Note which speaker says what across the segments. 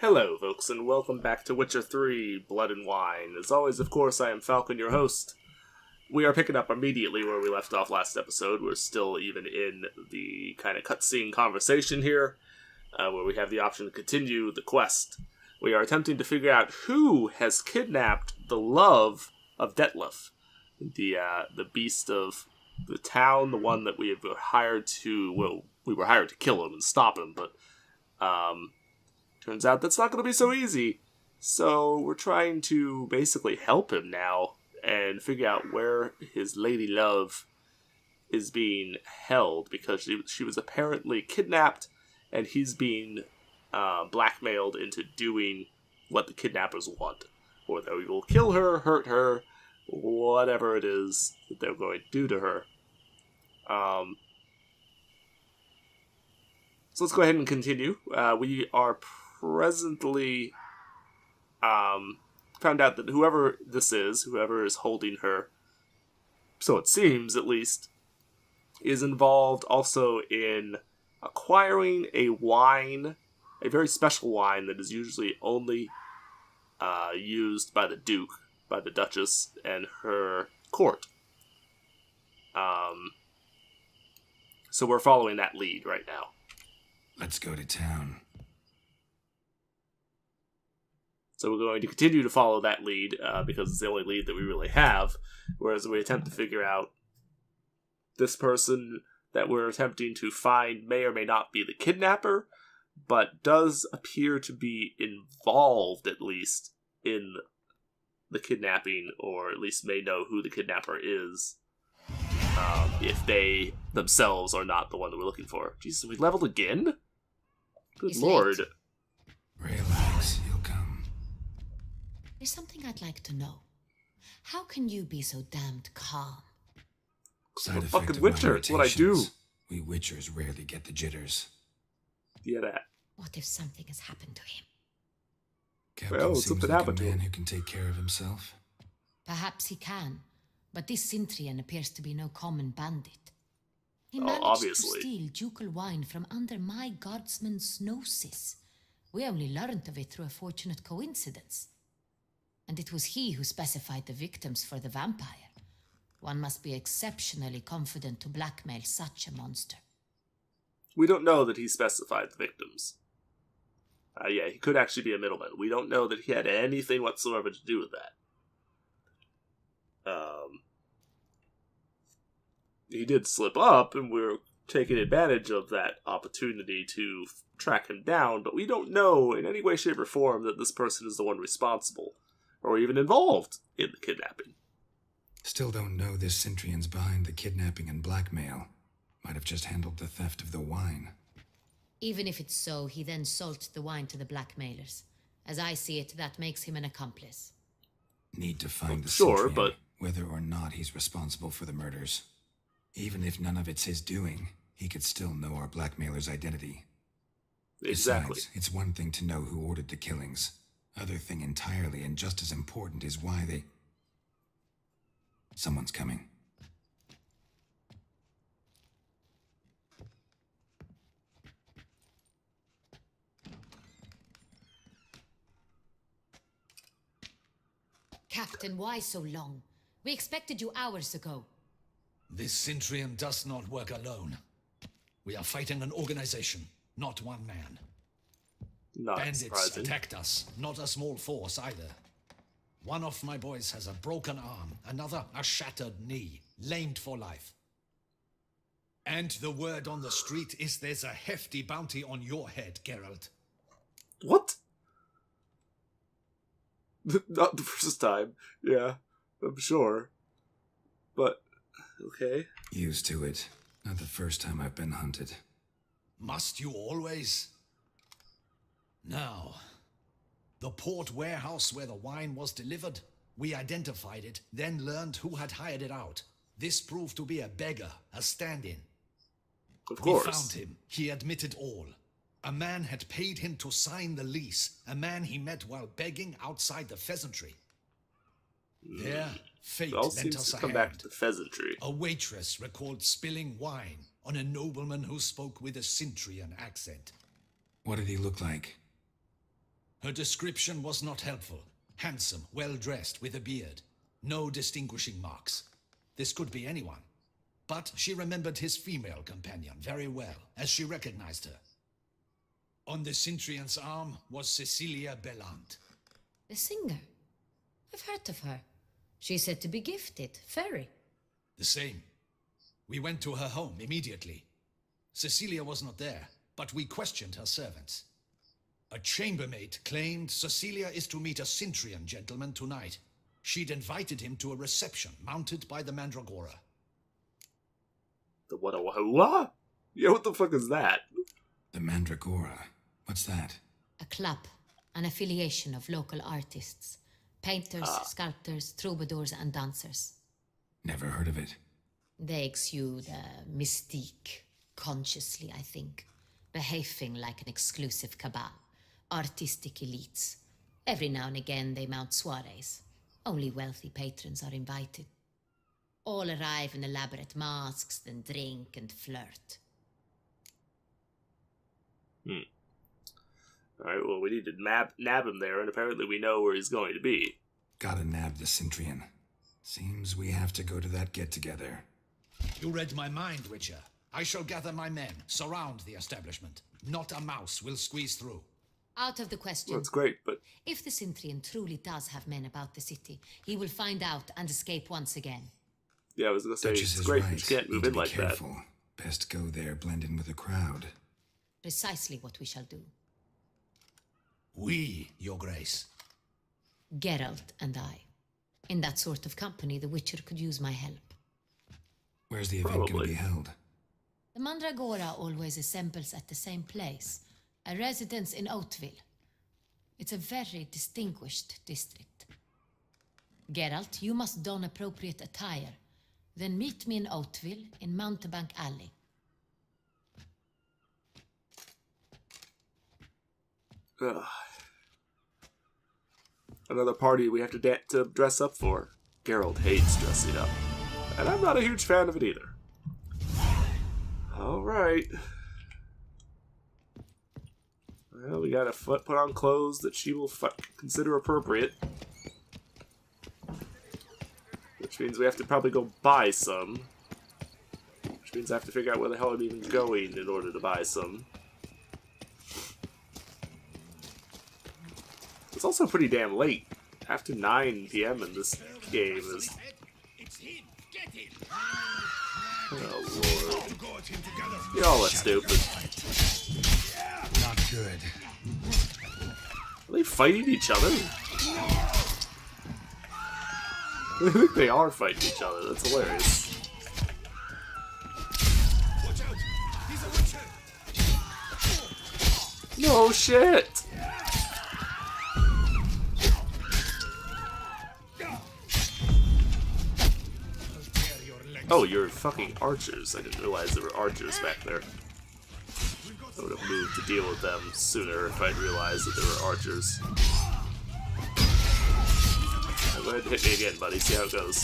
Speaker 1: Hello, folks, and welcome back to Witcher 3, Blood and Wine. As always, of course, I am Falcon, your host. We are picking up immediately where we left off last episode. We're still even in the kind of cutscene conversation here, where we have the option to continue the quest. We are attempting to figure out who has kidnapped the love of Detlef, the beast of the town, the one that we were hired to, we were hired to kill him and stop him, but, turns out that's not going to be so easy. So we're trying to basically help him now and figure out where his lady love is being held, because she was apparently kidnapped and he's being blackmailed into doing what the kidnappers want. Whether we will kill her, hurt her, whatever it is that they're going to do to her. So let's go ahead and continue. We are presently found out that whoever this is, whoever is holding her, so it seems at least, is involved also in acquiring a wine, a very special wine that is usually only used by the Duke, by the Duchess, and her court. So we're following that lead right now.
Speaker 2: Let's go to town.
Speaker 1: So we're going to continue to follow that lead, because it's the only lead that we really have, whereas we attempt to figure out this person that we're attempting to find may or may not be the kidnapper, but does appear to be involved, at least, in the kidnapping, or at least may know who the kidnapper is, if they themselves are not the one that we're looking for. Jesus, we leveled again? Good
Speaker 3: It's
Speaker 1: lord.
Speaker 3: late.
Speaker 2: Relax, you'll come.
Speaker 3: There's something I'd like to know. How can you be so damned calm?
Speaker 2: Side
Speaker 1: I'm a
Speaker 2: effect
Speaker 1: fucking
Speaker 2: of
Speaker 1: Witcher,
Speaker 2: my
Speaker 1: it's what I do.
Speaker 2: irritations. We Witchers rarely get the jitters.
Speaker 1: Yeah, that.
Speaker 3: What if something has happened to him?
Speaker 2: Captain
Speaker 1: Well,
Speaker 2: seems
Speaker 1: something
Speaker 2: like
Speaker 1: happened
Speaker 2: a
Speaker 1: to
Speaker 2: man
Speaker 1: him.
Speaker 2: who can take care of himself.
Speaker 3: Perhaps he can, but this Cintrian appears to be no common bandit. He
Speaker 1: Oh,
Speaker 3: managed
Speaker 1: obviously.
Speaker 3: to steal ducal wine from under my guardsman's noses. We only learned of it through a fortunate coincidence. And it was he who specified the victims for the vampire. One must be exceptionally confident to blackmail such a monster.
Speaker 1: We don't know that he specified the victims. Yeah, he could actually be a middleman. We don't know that he had anything whatsoever to do with that. He did slip up, and we're taking advantage of that opportunity to track him down, but we don't know in any way, shape, or form that this person is the one responsible, or even involved in the kidnapping.
Speaker 2: Still don't know this Cintrian's behind the kidnapping and blackmail. Might have just handled the theft of the wine.
Speaker 3: Even if it's so, he then sold the wine to the blackmailers. As I see it, that makes him an accomplice.
Speaker 2: Need to find the
Speaker 1: Sure,
Speaker 2: Cintrian,
Speaker 1: but-
Speaker 2: whether or not he's responsible for the murders. Even if none of it's his doing, he could still know our blackmailer's identity.
Speaker 1: Exactly.
Speaker 2: Besides, it's one thing to know who ordered the killings. Other thing entirely, and just as important, is why they... Someone's coming.
Speaker 3: Captain, why so long? We expected you hours ago.
Speaker 4: This Cintrian does not work alone. We are fighting an organization, not one man.
Speaker 1: Not
Speaker 4: Bandits
Speaker 1: surprising.
Speaker 4: attacked us, not a small force either. One of my boys has a broken arm, another a shattered knee, lamed for life. And the word on the street is there's a hefty bounty on your head, Geralt.
Speaker 1: What? Not the first time. Yeah, I'm sure. But, okay.
Speaker 2: Used to it. Not the first time I've been hunted.
Speaker 4: Must you always? Now, the port warehouse where the wine was delivered, we identified it, then learned who had hired it out. This proved to be a beggar, a stand-in.
Speaker 1: Of
Speaker 4: We
Speaker 1: course.
Speaker 4: found him. He admitted all. A man had paid him to sign the lease, a man he met while begging outside the pheasantry. There, fate
Speaker 1: It all
Speaker 4: lent
Speaker 1: seems
Speaker 4: us
Speaker 1: to
Speaker 4: a
Speaker 1: come
Speaker 4: hand.
Speaker 1: back to the pheasantry.
Speaker 4: A waitress recalled spilling wine on a nobleman who spoke with a Cintrian accent.
Speaker 2: What did he look like?
Speaker 4: Her description was not helpful. Handsome, well-dressed, with a beard. No distinguishing marks. This could be anyone. But she remembered his female companion very well, as she recognized her. On the Cintrian's arm was Cecilia Bellant.
Speaker 3: The singer. I've heard of her. She's said to be gifted, fairy.
Speaker 4: The same. We went to her home immediately. Cecilia was not there, but we questioned her servants. A chambermaid claimed Cecilia is to meet a Cintrian gentleman tonight. She'd invited him to a reception mounted by the Mandragora.
Speaker 1: The what? Yeah, what the fuck is that?
Speaker 2: The Mandragora. What's that?
Speaker 3: A club, an affiliation of local artists. Painters, sculptors, troubadours, and dancers.
Speaker 2: Never heard of it.
Speaker 3: They exude mystique, consciously, I think. Behaving like an exclusive cabal. Artistic elites. Every now and again they mount soirees. Only wealthy patrons are invited. All arrive in elaborate masks, then drink and flirt.
Speaker 1: Alright, well, we need to nab him there, and apparently we know where he's going to be.
Speaker 2: Gotta nab the Cintrian. Seems we have to go to that get-together.
Speaker 4: You read my mind, Witcher. I shall gather my men, surround the establishment. Not a mouse will squeeze through.
Speaker 3: Out of the question.
Speaker 1: Well, that's great, but...
Speaker 3: If the Cintrian truly does have men about the city, he will find out and escape once again.
Speaker 1: Yeah, I was gonna say,
Speaker 2: Duchess
Speaker 1: it's
Speaker 2: is
Speaker 1: great,
Speaker 2: right.
Speaker 1: but you can't move
Speaker 2: Need
Speaker 1: in
Speaker 2: to be
Speaker 1: like
Speaker 2: careful. Best go there, blend in with the crowd.
Speaker 3: Precisely what we shall do.
Speaker 4: We, Your Grace.
Speaker 3: Geralt and I. In that sort of company, the Witcher could use my help.
Speaker 2: Where's the event going
Speaker 1: Probably.
Speaker 2: to be held?
Speaker 3: The Mandragora always assembles at the same place, a residence in Oatville. It's a very distinguished district. Geralt, you must don appropriate attire. Then meet me in Oatville in Mountebank Alley.
Speaker 1: Ugh. Another party we have to dress up for. Geralt hates dressing up. And I'm not a huge fan of it either. Alright. Well, we gotta put on clothes that she will consider appropriate. Which means we have to probably go buy some. Which means I have to figure out where the hell I'm even going in order to buy some. It's also pretty damn late. After 9 p.m. in this game is... Oh, Lord. Y'all are stupid.
Speaker 2: Not good.
Speaker 1: Are they fighting each other? I think they are fighting each other. That's hilarious. No shit! Oh, you're fucking archers. I didn't realize there were archers back there. I would have moved to deal with them sooner if I'd realized that there were archers. Go ahead and hit me again, buddy. See how it goes.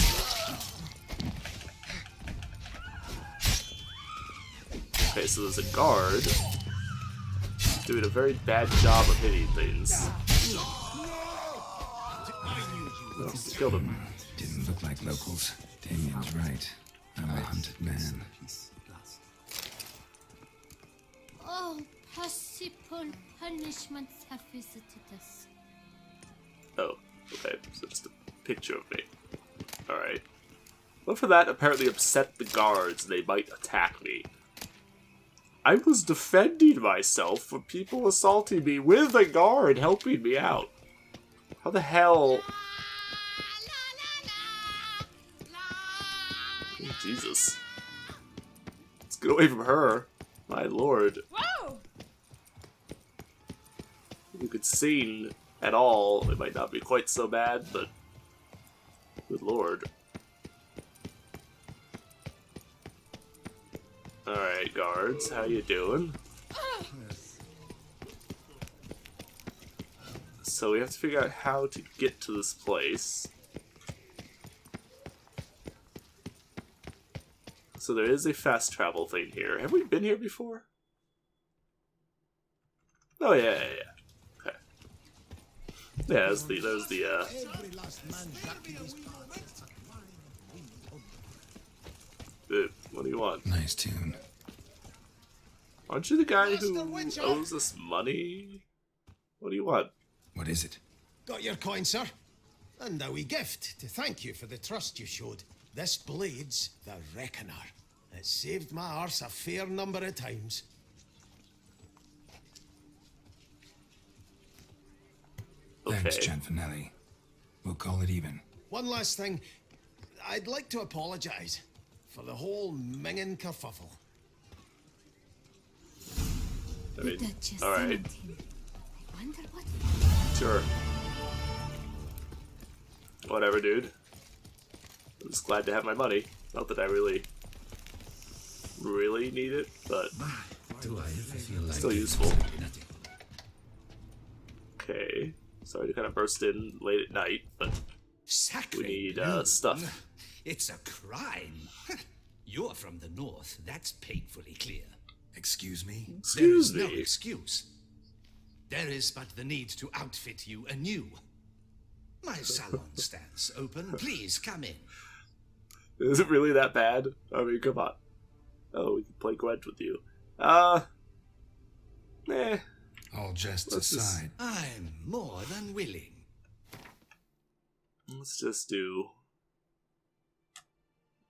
Speaker 1: Okay, so there's a guard doing a very bad job of hitting things. Oh, killed him.
Speaker 2: Didn't look like locals. Damien's right. I'm a hunted man.
Speaker 5: All possible punishments have visited us.
Speaker 1: Oh, okay. So just a picture of me. Alright. Well, for that, apparently upset the guards. They might attack me. I was defending myself from people assaulting me with a guard helping me out. How the hell... Oh, Jesus. Let's get away from her. My lord.
Speaker 5: Whoa!
Speaker 1: If you could sing at all, it might not be quite so bad, but... Good lord. Alright, guards, how you doing? So we have to figure out how to get to this place. So there is a fast travel thing here. Have we been here before? Oh, yeah. Okay. Yeah, there's the what do you want?
Speaker 2: Nice tune.
Speaker 1: Aren't you the guy who owes us money? What do you want?
Speaker 2: What is it?
Speaker 4: Got your coin, sir. And a wee gift to thank you for the trust you showed. This blade's the Reckoner. It saved my arse a fair number of times.
Speaker 2: Thanks,
Speaker 1: Okay.
Speaker 2: Gianfinelli. We'll call it even.
Speaker 4: One last thing. I'd like to apologize for the whole minging kerfuffle.
Speaker 1: I mean,
Speaker 5: The Duchess
Speaker 1: all right,
Speaker 5: summoned him. I wonder what.
Speaker 1: sure. Whatever, dude. I'm just glad to have my money. Not that I really need it, but still useful. Okay. Sorry to kind of burst in late at night, but we need stuff.
Speaker 6: It's a crime. You're from the north. That's painfully clear.
Speaker 2: Excuse me?
Speaker 1: Excuse
Speaker 6: There is
Speaker 1: me.
Speaker 6: no excuse. There is but the need to outfit you anew. My salon stands open. Please come in.
Speaker 1: Is it really that bad? I mean, come on. Oh, we can play Gwent with you.
Speaker 2: All jests
Speaker 1: Let's just-
Speaker 2: aside,
Speaker 6: I'm more than willing.
Speaker 1: Let's just do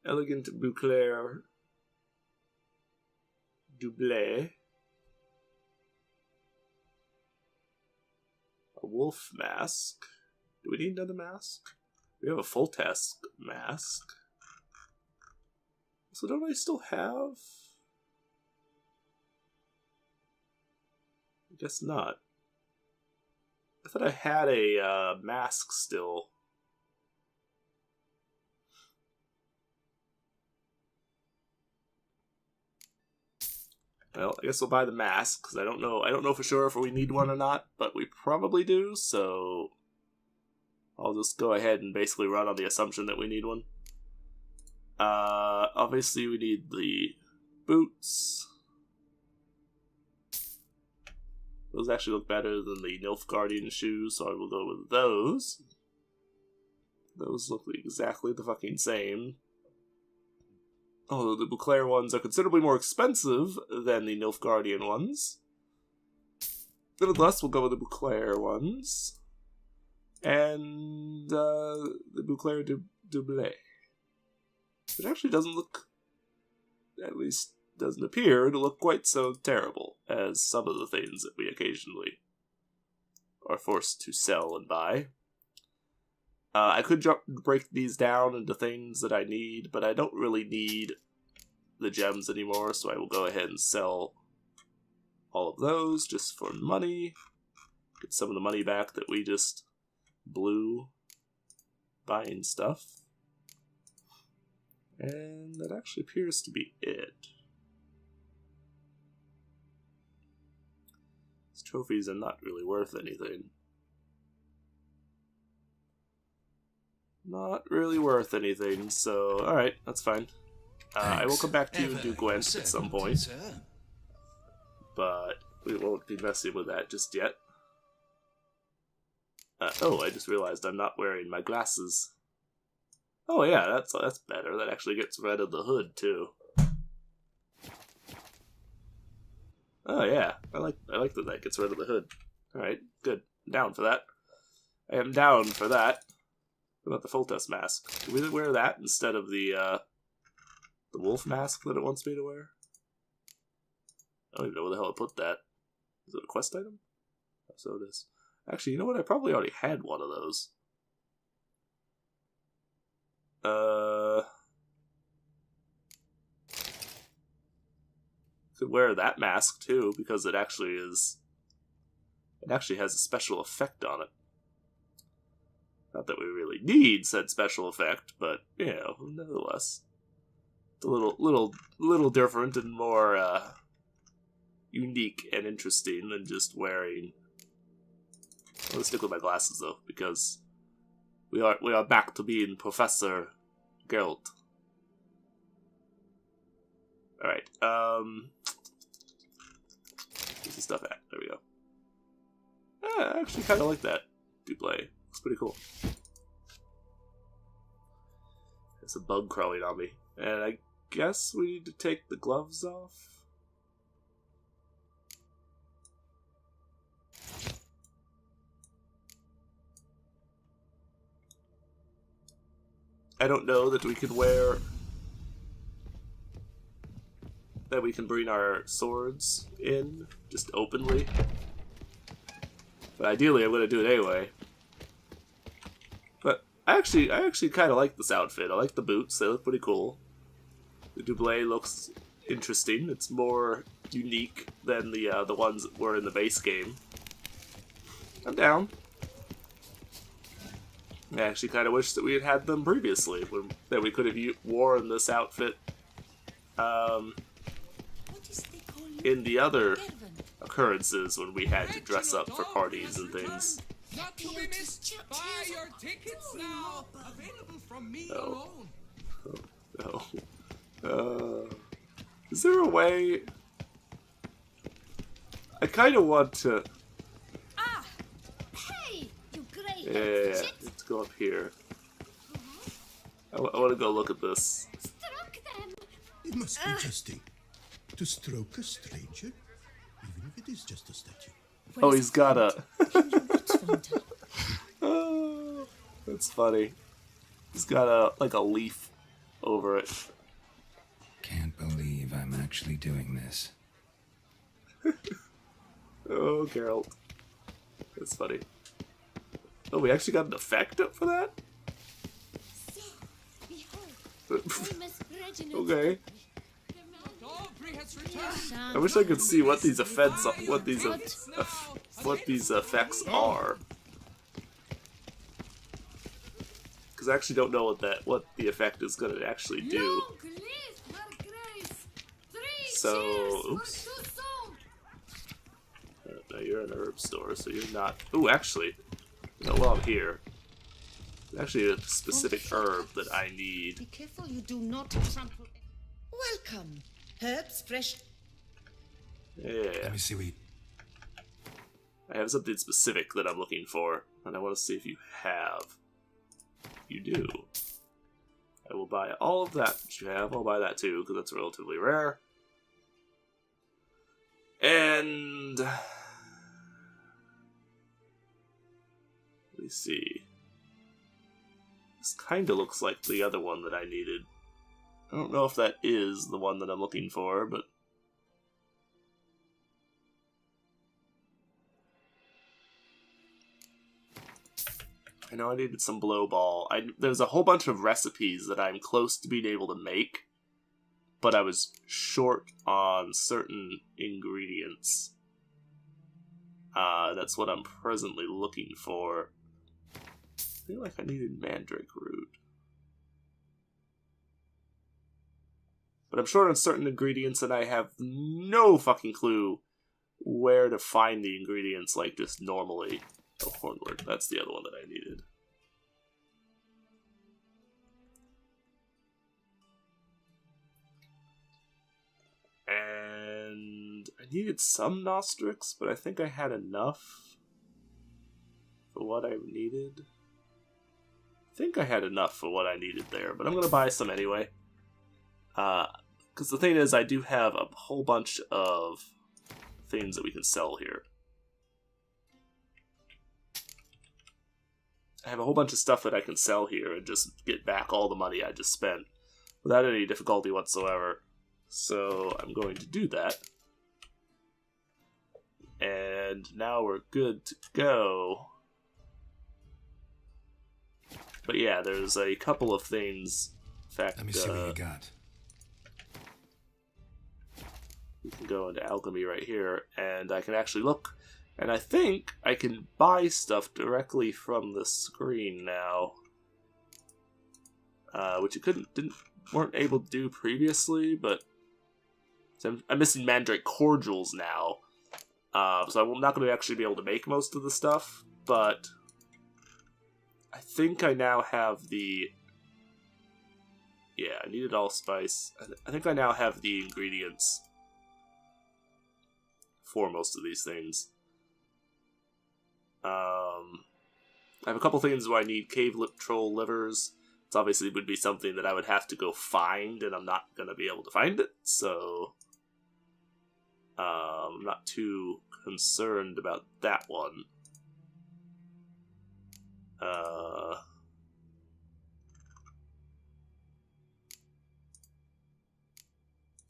Speaker 1: Elegant Bouclair Doublé. A wolf mask. Do we need another mask? We have a full task mask. So don't I still have? I guess not. I thought I had a mask still. Well, I guess we'll buy the mask because I don't know for sure if we need one or not, but we probably do. So I'll just go ahead and basically run on the assumption that we need one. Obviously we need the boots. Those actually look better than the Nilfgaardian shoes, so I will go with those. Those look exactly the fucking same. Although the Bouclair ones are considerably more expensive than the Nilfgaardian ones. Nevertheless, we'll go with the Bouclair ones. And the Bouclair Doublé. It actually doesn't look, at least doesn't appear to look quite so terrible as some of the things that we occasionally are forced to sell and buy. I could break these down into things that I need, but I don't really need the gems anymore, so I will go ahead and sell all of those just for money. Get some of the money back that we just blew buying stuff. And that actually appears to be it. These trophies are not really worth anything. Not really worth anything, so alright, that's fine. I will come back to you and do Gwent at some point,
Speaker 6: Sir.
Speaker 1: but we won't be messing with that just yet. Oh, I just realized I'm not wearing my glasses. Oh yeah, that's better. That actually gets rid of the hood too. Oh yeah, I like that gets rid of the hood. Alright, good. I'm down for that. I am down for that. What about the full test mask? Do we wear that instead of the wolf mask that it wants me to wear? I don't even know where the hell I put that. Is it a quest item? So it is. Actually, you know what? I probably already had one of those. Could wear that mask too, because it actually has a special effect on it. Not that we really need said special effect, but you know, nonetheless, it's a little different and more unique and interesting than just wearing. I'm gonna stick with my glasses though, because we are back to being Professor Geralt. All right, where's the stuff at? There we go. I actually kind of like that. Dublé. Looks pretty cool. There's a bug crawling on me. And I guess we need to take the gloves off. I don't know that we can wear... that we can bring our swords in, just openly. But ideally, I'm going to do it anyway. But I actually kind of like this outfit. I like the boots; they look pretty cool. The Dublé looks interesting. It's more unique than the ones that were in the base game. I'm down. I actually kind of wish that we had had them previously, that we could have worn this outfit in the other occurrences when we had to dress up for parties and things.
Speaker 6: Not to be missed. Buy your tickets now. Available from me alone.
Speaker 1: No. Is there a way? I kind of want to.
Speaker 5: Ah! Hey, you great.
Speaker 1: Yeah. Let's go up here. I want to go look at this.
Speaker 5: Struck them.
Speaker 7: It must be jesting. To stroke a stranger, even if it is just a statue.
Speaker 1: Oh, he's got a.
Speaker 3: What's Valentine?
Speaker 1: Oh, that's funny. He's got a leaf over it.
Speaker 2: Can't believe I'm actually doing this.
Speaker 1: Oh, Geralt. That's funny. Oh, we actually got an effect up for that? Okay. I wish I could see what these effects effects are. Because I actually don't know what the effect is going to actually do. So, oops. No, you're in a herb store, so you're not. Ooh, actually, while I'm here, there's actually a specific herb that I need.
Speaker 8: Be careful you do not trample. Welcome. Herbs fresh.
Speaker 1: Yeah.
Speaker 2: Let me see what you...
Speaker 1: I have something specific that I'm looking for, and I want to see if you have. You do. I will buy all of that you have. I'll buy that too, because that's relatively rare. And... let me see. This kind of looks like the other one that I needed. I don't know if that is the one that I'm looking for, but... I know I needed some blow ball. There's a whole bunch of recipes that I'm close to being able to make, but I was short on certain ingredients. That's what I'm presently looking for. I feel like I needed mandrake root. But I'm short on certain ingredients, and I have no fucking clue where to find the ingredients, like, just normally. Oh, hornwort. That's the other one that I needed. And I needed some Nostrix, but I think I had enough for what I needed. I think I had enough for what I needed there, but I'm going to buy some anyway. Because the thing is, I do have a whole bunch of things that we can sell here. I have a whole bunch of stuff that I can sell here and just get back all the money I just spent without any difficulty whatsoever. So I'm going to do that. And now we're good to go. But yeah, there's a couple of things. In fact,
Speaker 2: Let me see what you got.
Speaker 1: We can go into alchemy right here, and I can actually look. And I think I can buy stuff directly from the screen now, which you weren't able to do previously. But so I'm missing mandrake cordials now, so I'm not going to actually be able to make most of the stuff. But I think I now have the. Yeah, I needed allspice. I think I now have the ingredients for most of these things. I have a couple things where I need cave lip troll livers. It's obviously would be something that I would have to go find, and I'm not going to be able to find it, so I'm not too concerned about that one.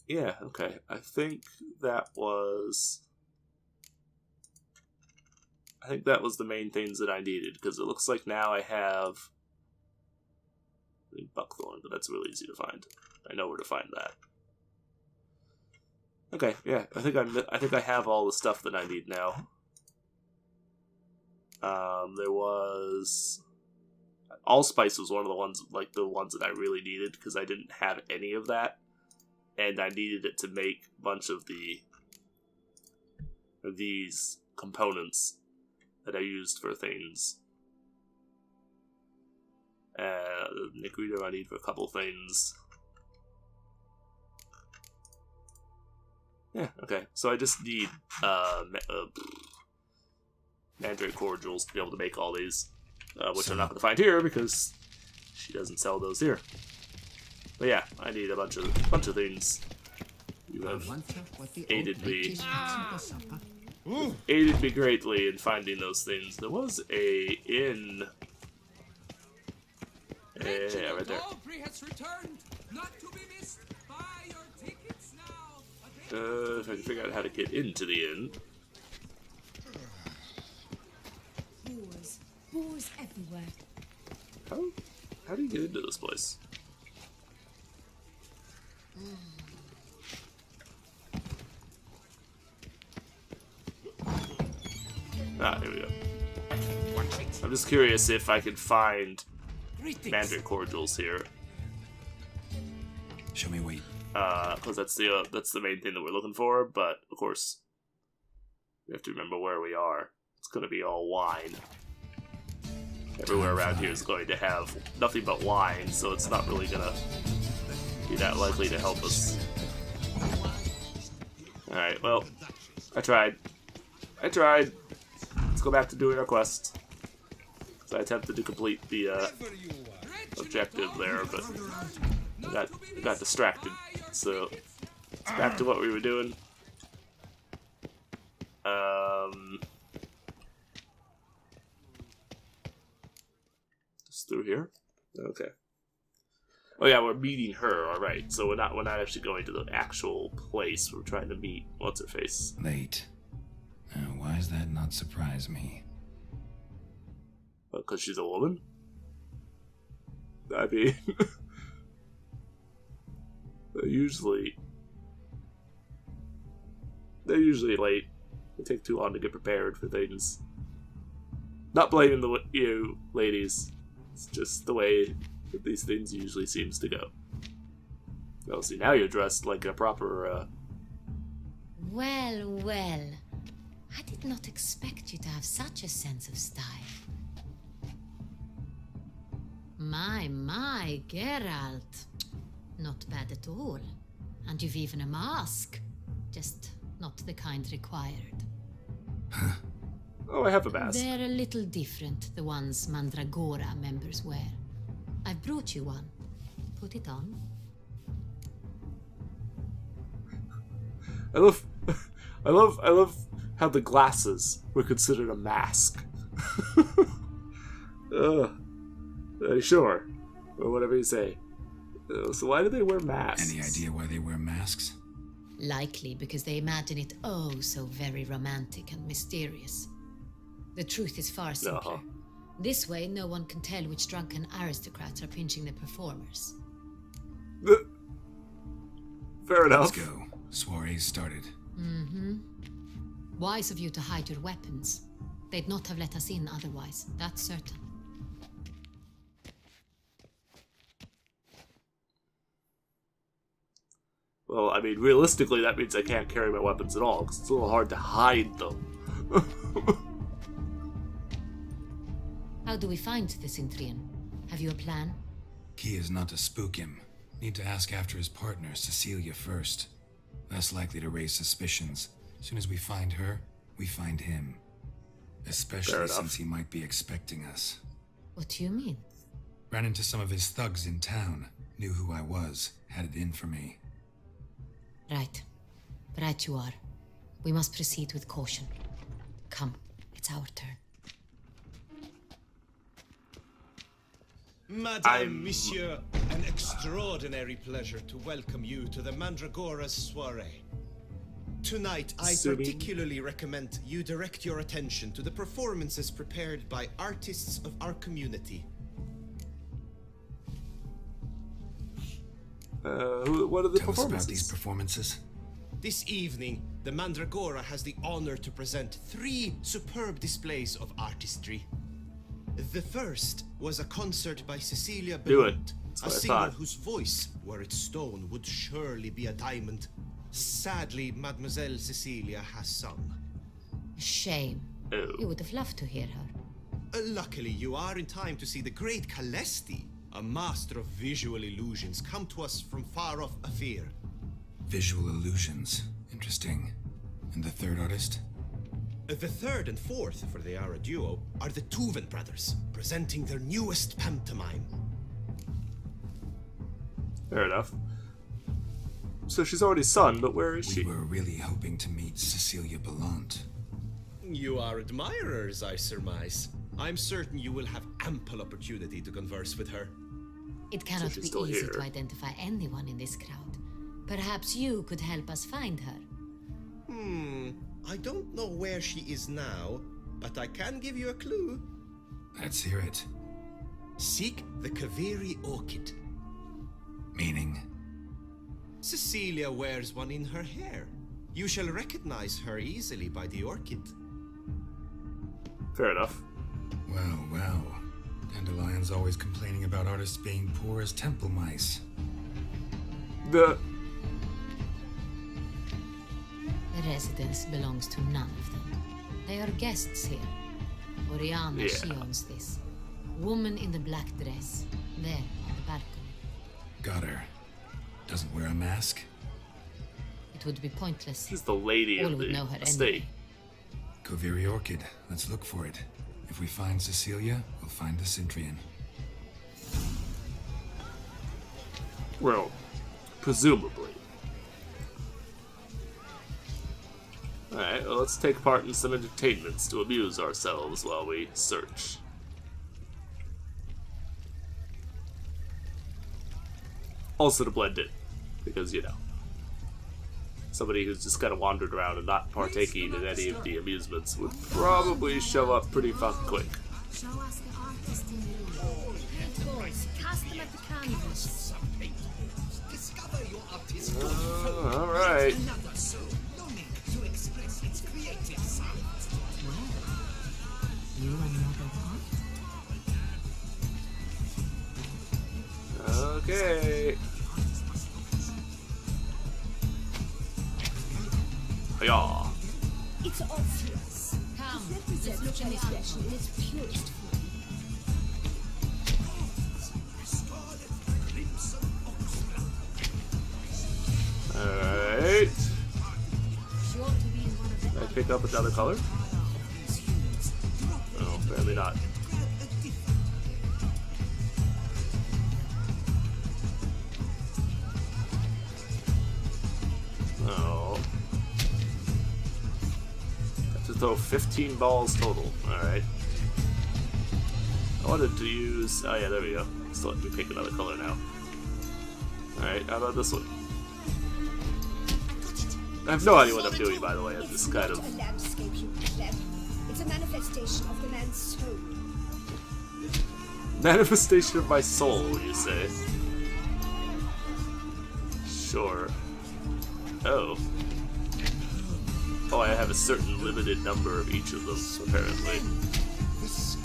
Speaker 1: Yeah, okay. I think that was the main things that I needed, because it looks like now I have buckthorn, but that's really easy to find. I know where to find that. Okay, yeah, I think I have all the stuff that I need now. There was allspice was one of the ones, like the ones that I really needed, because I didn't have any of that, and I needed it to make a bunch of these components that I used for things. Nick-Reader I need for a couple things. Yeah, okay. So I just need Mandrake cordials to be able to make all these, which I'm not going to find here because she doesn't sell those here. But yeah, I need a bunch of things. You have aided me greatly in finding those things. There was a inn. Yeah, right there. If I can figure out how to get into the inn.
Speaker 5: Boars everywhere.
Speaker 1: How do you get into this place? Ah, here we go. I'm just curious if I can find Mandrake cordials here.
Speaker 2: Show me wheat.
Speaker 1: Because that's the main thing that we're looking for. But of course, we have to remember where we are. It's going to be all wine. Everywhere around here is going to have nothing but wine, so it's not really going to be that likely to help us. Alright, well, I tried. Let's go back to doing our quest. So I attempted to complete the objective there, but I got distracted. So it's back to what we were doing. Just through here. Okay. Oh yeah, we're meeting her. All right. So we're not actually going to the actual place. We're trying to meet what's her face.
Speaker 2: Late. Why does that not surprise me?
Speaker 1: Because she's a woman. I mean, they're usually late. They take too long to get prepared for things. Not blaming you ladies. It's just the way that these things usually seems to go. Well, see, now you're dressed like a proper.
Speaker 3: Well. I did not expect you to have such a sense of style. My, Geralt. Not bad at all. And you've even a mask. Just not the kind required.
Speaker 1: Oh, I have a mask.
Speaker 3: They're a little different, the ones Mandragora members wear. I've brought you one. Put it on.
Speaker 1: I love how the glasses were considered a mask. Sure. Or whatever you say. So why do they wear masks?
Speaker 2: Any idea why they wear masks?
Speaker 3: Likely because they imagine it oh so very romantic and mysterious. The truth is far simpler. This way, no one can tell which drunken aristocrats are pinching the performers.
Speaker 1: Fair enough.
Speaker 2: Let's go. Soiree's started.
Speaker 3: Mm-hmm. Wise of you to hide your weapons. They'd not have let us in otherwise, that's certain.
Speaker 1: Well, I mean, realistically, that means I can't carry my weapons at all, because it's a little hard to hide them.
Speaker 3: How do we find the Cintrian? Have you a plan?
Speaker 2: Key is not to spook him. Need to ask after his partner, Cecilia, first. Less likely to raise suspicions. As soon as we find her, we find him. Especially since he might be expecting us.
Speaker 3: What do you mean?
Speaker 2: Ran into some of his thugs in town. Knew who I was. Had it in for me.
Speaker 3: Right. Right you are. We must proceed with caution. Come, it's our turn.
Speaker 6: Madame, Monsieur, an extraordinary pleasure to welcome you to the Mandragora's soiree. Tonight, I particularly recommend you direct your attention to the performances prepared by artists of our community.
Speaker 1: What are the
Speaker 2: Tell us
Speaker 1: performances?
Speaker 2: about these performances.
Speaker 6: This evening, the Mandragora has the honor to present 3 superb displays of artistry. The first was a concert by Cecilia
Speaker 1: Do it.
Speaker 6: Blunt,
Speaker 1: That's
Speaker 6: a
Speaker 1: what I
Speaker 6: singer
Speaker 1: thought.
Speaker 6: whose voice, were it stone, would surely be a diamond. Sadly, Mademoiselle Cecilia has sung.
Speaker 3: Shame.
Speaker 1: Oh.
Speaker 3: You would have loved to hear her.
Speaker 6: Luckily, you are in time to see the great Calesti, a master of visual illusions, come to us from far off Afir.
Speaker 2: Visual illusions. Interesting. And the third artist?
Speaker 6: The third and fourth, for they are a duo, are the Tuven brothers, presenting their newest pantomime.
Speaker 1: Fair enough. So she's already sung, but where is
Speaker 2: We
Speaker 1: she?
Speaker 2: were really hoping to meet Cecilia Belant.
Speaker 6: You are admirers, I surmise. I'm certain you will have ample opportunity to converse with her.
Speaker 3: It cannot
Speaker 1: she's
Speaker 3: be
Speaker 1: still
Speaker 3: easy
Speaker 1: here.
Speaker 3: to identify anyone in this crowd. Perhaps you could help us find her.
Speaker 6: I don't know where she is now, but I can give you a clue.
Speaker 2: Let's hear it.
Speaker 6: Seek the Kaveri orchid.
Speaker 2: Meaning?
Speaker 6: Cecilia wears one in her hair. You shall recognize her easily by the orchid.
Speaker 1: Fair enough.
Speaker 2: Well, well. Dandelion's always complaining about artists being poor as temple mice.
Speaker 1: The
Speaker 3: residence belongs to none of them. They are guests here. Oriana, she
Speaker 1: Yeah.
Speaker 3: owns this. Woman in the black dress. There, on the balcony.
Speaker 2: Got her. Doesn't wear a mask?
Speaker 3: It would be pointless.
Speaker 1: she's the lady
Speaker 3: All
Speaker 1: of
Speaker 3: would
Speaker 1: the
Speaker 3: know her
Speaker 1: estate.
Speaker 3: anyway.
Speaker 2: Koviri Orchid. Let's look for it. If we find Cecilia, we'll find the Cintrian.
Speaker 1: Well, presumably. Alright, well, let's take part in some entertainments to amuse ourselves while we search. Also to blend in, because, you know, somebody who's just kind of wandered around and not partaking in any of the amusements would probably show up pretty fucking quick.
Speaker 5: Show us the artist in the room. Boys, cast them at the canvas.
Speaker 4: Discover your artistic
Speaker 1: Alright.
Speaker 4: another soul, longing to express its creative side.
Speaker 3: You another one?
Speaker 1: Okay. Yeah.
Speaker 5: It's obvious.
Speaker 3: Come,
Speaker 5: It represents transgression in its purest form.
Speaker 1: Alright.
Speaker 3: she ought to be in one of the
Speaker 1: Can I pick up another color? Oh, apparently not. Oh. Have to throw 15 balls total. Alright. I wanted to use... Oh yeah, there we go. Still let me pick another color now. Alright, how about this one? I have no idea what I'm doing, by the way, at this kind of...
Speaker 5: Not a landscape, you pleb. It's a manifestation of the man's soul.
Speaker 1: Manifestation of my soul, you say? Sure. Oh. Oh, I have a certain limited number of each of them, apparently. Let's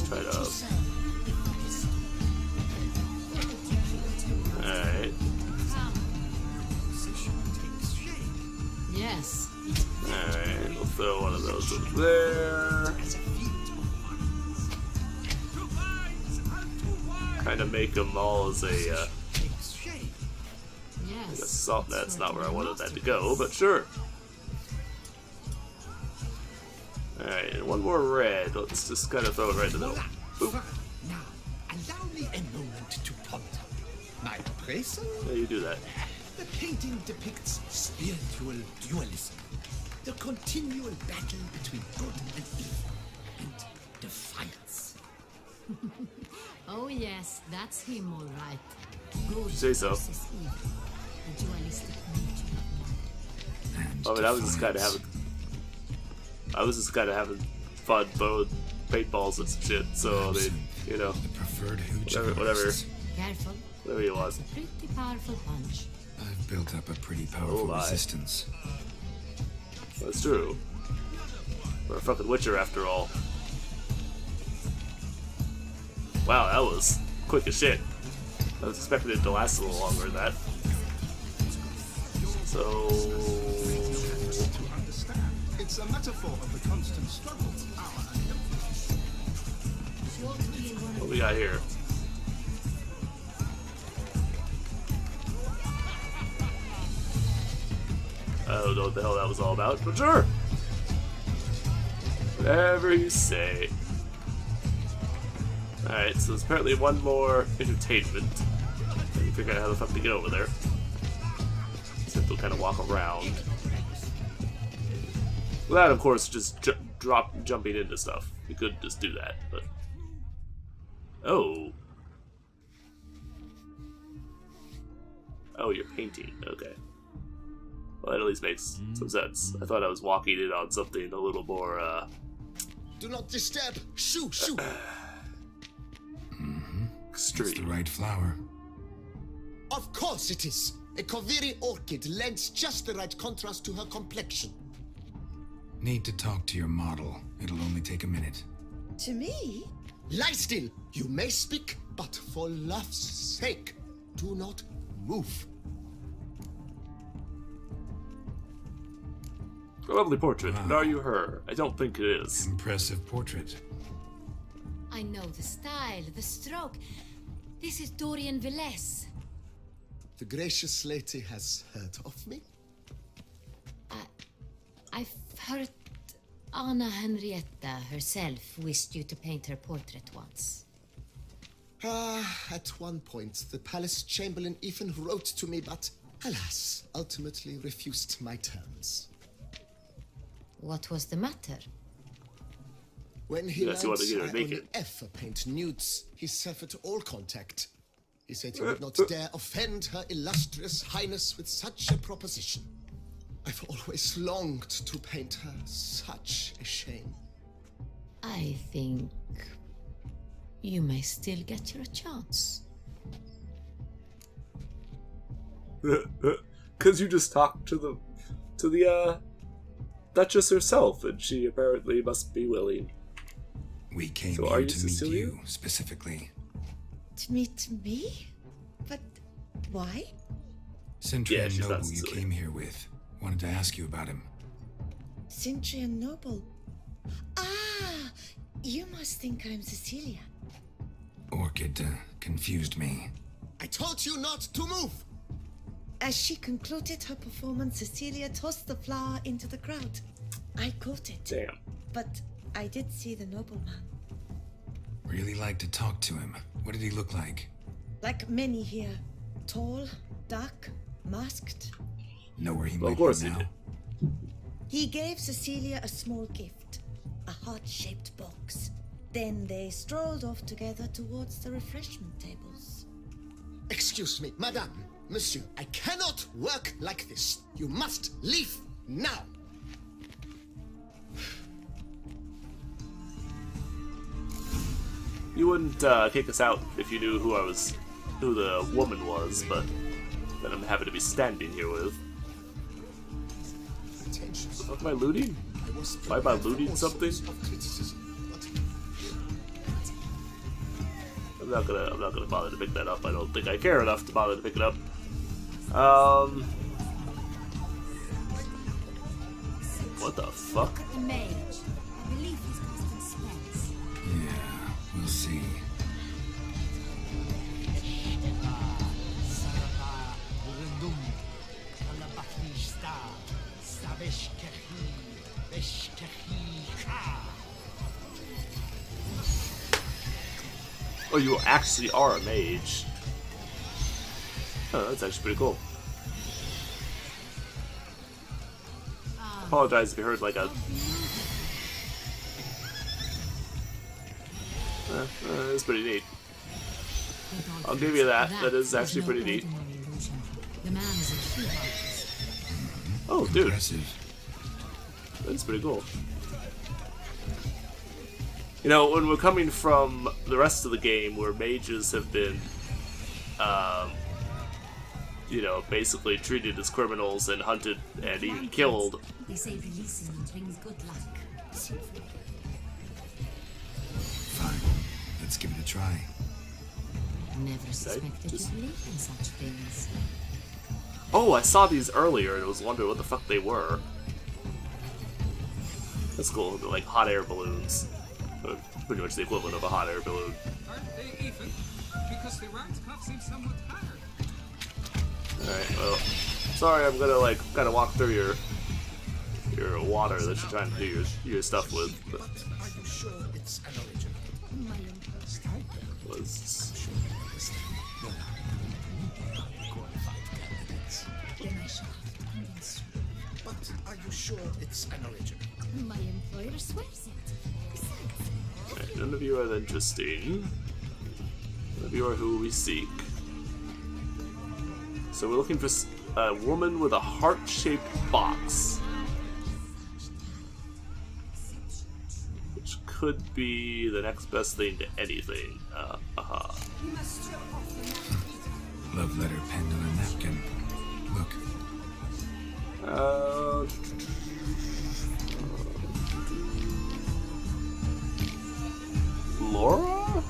Speaker 1: try to... Alright.
Speaker 3: Yes.
Speaker 1: Alright, we'll throw one of those over there. Kind of make them all as a,
Speaker 3: Yes.
Speaker 1: assault. That's not where I wanted that to go, but sure. Alright, and one more red. Let's just kind of throw it right in the middle. Boop.
Speaker 4: Now, allow me a moment to ponder. My appraisal?
Speaker 1: Yeah, you do that.
Speaker 4: The painting depicts spiritual dualism, the continual battle between good and evil, and defiance.
Speaker 3: Oh yes, that's him all right. Good
Speaker 1: Say so.
Speaker 3: versus evil. The dualistic nature.
Speaker 2: And
Speaker 1: I mean, I was just kind of having fun throwing paintballs and some shit. So they, you know,
Speaker 2: the preferred hooch
Speaker 1: whatever
Speaker 3: Careful.
Speaker 1: you want.
Speaker 3: It's a pretty powerful punch.
Speaker 2: I've built up a pretty powerful
Speaker 1: my.
Speaker 2: resistance.
Speaker 1: That's true. We're a fucking Witcher after all. Wow, that was quick as shit. I was expecting it to last a little longer than that. So,
Speaker 7: It's a metaphor of the constant struggle.
Speaker 1: what we got here? I don't know what the hell that was all about, but sure! Whatever you say. Alright, so there's apparently one more entertainment. Let me figure out how the fuck to get over there. Since we'll kind of walk around. Without, of course, just jumping into stuff. We could just do that, but... Oh. Oh, you're painting. Okay. Well, that at least makes some sense. I thought I was walking in on something a little more,
Speaker 4: Do not disturb. Shoo, shoo.
Speaker 2: It's the
Speaker 1: extreme.
Speaker 2: right flower.
Speaker 4: Of course it is. A Koviri orchid lends just the right contrast to her complexion.
Speaker 2: Need to talk to your model. It'll only take a minute.
Speaker 8: To me?
Speaker 4: Lie still. You may speak, but for love's sake, do not move.
Speaker 1: A lovely portrait, but are you her? I don't think it is.
Speaker 2: Impressive portrait.
Speaker 3: I know the style, the stroke. This is Dorian Velez.
Speaker 4: The gracious lady has heard of me.
Speaker 3: I've heard Anna Henrietta herself wished you to paint her portrait once.
Speaker 4: At one point, the palace chamberlain even wrote to me, but alas, ultimately refused my terms.
Speaker 3: What was the matter?
Speaker 4: When he
Speaker 1: Yes, he wanted
Speaker 4: learned
Speaker 1: to get
Speaker 4: I
Speaker 1: her
Speaker 4: only
Speaker 1: naked.
Speaker 4: ever paint nudes, he severed all contact. He said he would not dare offend her illustrious highness with such a proposition. I've always longed to paint her. Such a shame.
Speaker 3: I think you may still get your chance.
Speaker 1: Cause you just talked to the Duchess herself, and she apparently must be willing.
Speaker 2: We came
Speaker 1: So are
Speaker 2: here
Speaker 1: you
Speaker 2: to meet
Speaker 1: Cecilia?
Speaker 2: you, specifically.
Speaker 8: To meet me? But why?
Speaker 2: Cintra
Speaker 1: Yeah,
Speaker 2: and
Speaker 1: she's not
Speaker 2: Noble you
Speaker 1: Cecilia.
Speaker 2: came here with. Wanted to ask you about him.
Speaker 8: Cintra and Noble. Ah, you must think I'm Cecilia.
Speaker 2: Orchid confused me.
Speaker 4: I told you not to move!
Speaker 8: As she concluded her performance, Cecilia tossed the flower into the crowd. I caught it,
Speaker 1: Damn.
Speaker 8: but I did see the nobleman.
Speaker 2: Really like to talk to him. What did he look like?
Speaker 8: Like many here. Tall, dark, masked.
Speaker 2: Know where he
Speaker 1: Well, of
Speaker 2: might
Speaker 1: course
Speaker 2: be
Speaker 1: he
Speaker 2: now?
Speaker 1: did.
Speaker 8: He gave Cecilia a small gift, a heart-shaped box. Then they strolled off together towards the refreshment tables.
Speaker 4: Excuse me, madame, monsieur, I cannot work like this. You must leave now.
Speaker 1: You wouldn't kick us out if you knew who the woman was, but that I'm happy to be standing here with.
Speaker 4: Pretentious.
Speaker 1: What am I looting?
Speaker 4: I was
Speaker 1: Why am I
Speaker 4: prepared for
Speaker 1: looting
Speaker 4: all
Speaker 1: something?
Speaker 4: sorts of criticism, but
Speaker 1: I'm not gonna bother to pick that up. I don't think I care enough to bother to pick it up. What the fuck?
Speaker 3: The mage. I believe he's casting spells.
Speaker 2: Yeah, we'll see.
Speaker 1: Oh, you actually are a mage. Oh, that's actually pretty cool. Apologize if you heard like a... it's pretty neat. I'll give you that. That is actually pretty neat.
Speaker 3: The man is a true artist.
Speaker 1: Oh, dude.
Speaker 2: Impressive.
Speaker 1: That's pretty cool. You know, when we're coming from the rest of the game where mages have been, you know, basically treated as criminals and hunted and even killed.
Speaker 5: They say releasing them brings good luck.
Speaker 2: Fine. Let's give it a try.
Speaker 3: Never suspected
Speaker 1: just-
Speaker 3: you believed in such things.
Speaker 1: Oh, I saw these earlier and I was wondering what the fuck they were. That's cool. They're like hot air balloons. Pretty much the equivalent of a hot air balloon.
Speaker 9: Aren't they even? Because the round cup seems somewhat tired.
Speaker 1: Alright, well, sorry, I'm gonna like kind of walk through your water that you're trying to do your stuff with. But
Speaker 4: But are you sure it's an original?
Speaker 1: was
Speaker 5: Then I shall have to convince you.
Speaker 4: But are you sure it's an original?
Speaker 5: My employer swears it. Besides,
Speaker 1: alright, none of you are interesting. None of you are who we seek. So we're looking for a woman with a heart-shaped box. Which could be the next best thing to anything.
Speaker 2: Love letter penned on a napkin. Look,
Speaker 1: Laura?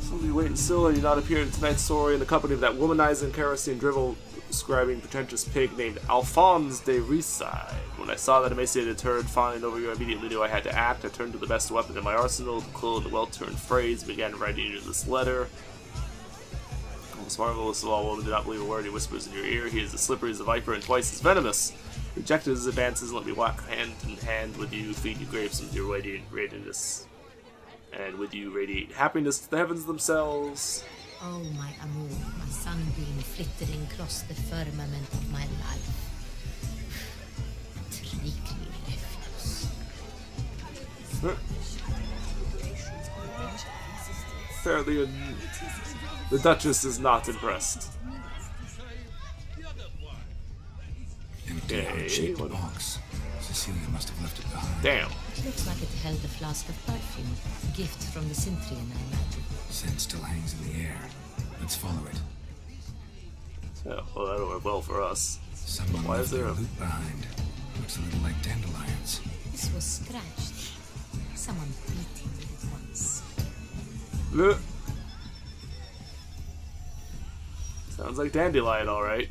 Speaker 1: So you waiting still, or you not appear in tonight's story in the company of that womanizing, kerosene drivel describing pretentious pig named Alphonse de Riside. When I saw that emaciated turd fawning over you, I immediately knew I had to act. I turned to the best weapon in my arsenal, the clue in the well-turned phrase, and began writing you this letter. Most marvelous of all, woman, do not believe a word he whispers in your ear. He is as slippery as a viper and twice as venomous. Rejected his advances, and let me walk hand in hand with you, feed you grapes with your radiantness, and with you radiate happiness to the heavens themselves.
Speaker 3: Oh, my amour, my sunbeam flittering across the firmament of my life. Treacly refuse.
Speaker 1: Apparently, the Duchess is not impressed.
Speaker 2: empty
Speaker 1: Okay,
Speaker 2: heart-shaped
Speaker 1: what-
Speaker 2: box. Cecilia must have left it behind.
Speaker 1: Damn.
Speaker 3: Looks like it held a flask of perfume. A gift from the Cintrian, I imagine.
Speaker 2: Scent still hangs in the air. Let's follow it.
Speaker 1: Yeah, well, that'll work well for us.
Speaker 2: Someone
Speaker 1: Why
Speaker 2: left
Speaker 1: is there
Speaker 2: their
Speaker 1: a-
Speaker 2: loot behind. Looks a little like dandelions.
Speaker 3: This was scratched. Someone beat it with it once.
Speaker 1: Bleh. Sounds like Dandelion, alright.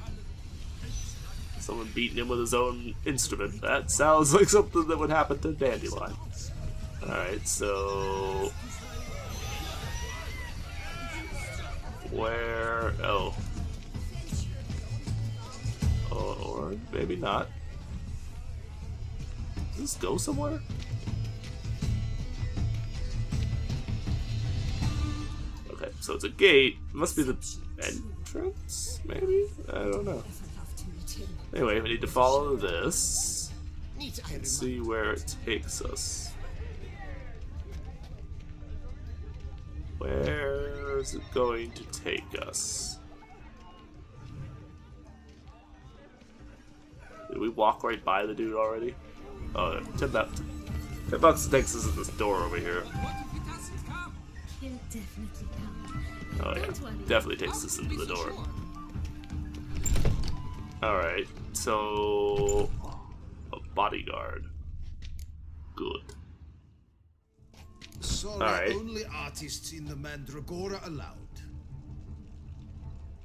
Speaker 1: Someone beating him with his own instrument. That sounds like something that would happen to Dandelion. Alright, so... Where... Oh. Or maybe not. Does this go somewhere? Okay, so it's a gate. It must be the entrance, maybe? I don't know. Anyway, we need to follow this and see where it takes us. Where is it going to take us? Did we walk right by the dude already? Oh, $10 takes us to this door over here.
Speaker 9: What if it doesn't come?
Speaker 5: He'll definitely come.
Speaker 1: Oh yeah,
Speaker 5: Don't worry.
Speaker 1: definitely takes us into the door.
Speaker 9: Sure.
Speaker 1: Alright, so... a bodyguard. Good.
Speaker 4: Sorry,
Speaker 1: Alright.
Speaker 4: only artists in the Mandragora allowed.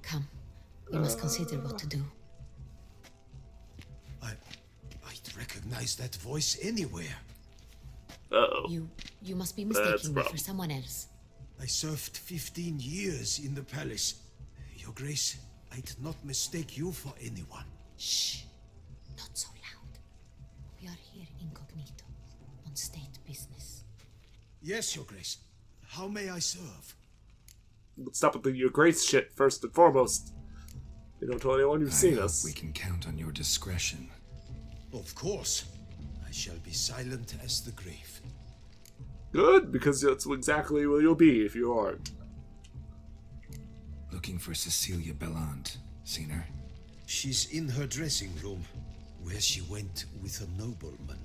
Speaker 3: Come, we must consider what to do.
Speaker 4: I'd recognize that voice anywhere.
Speaker 1: Uh-oh.
Speaker 3: You You must be
Speaker 1: That's
Speaker 3: mistaking me
Speaker 1: wrong.
Speaker 3: for someone else.
Speaker 7: I served 15 years in the palace. Your Grace, I did not mistake you for anyone.
Speaker 3: Shh. Not so loud. We are here incognito, on state business.
Speaker 7: Yes, Your Grace. How may I serve?
Speaker 1: Let's stop with the your grace shit first and foremost. You don't tell anyone you've seen
Speaker 2: I hope
Speaker 1: us.
Speaker 2: we can count on your discretion.
Speaker 7: Of course. I shall be silent as the grave.
Speaker 1: Good, because that's exactly where you'll be if you aren't.
Speaker 2: Looking for Cecilia Bellant. Seen her?
Speaker 7: She's in her dressing room, where she went with a nobleman.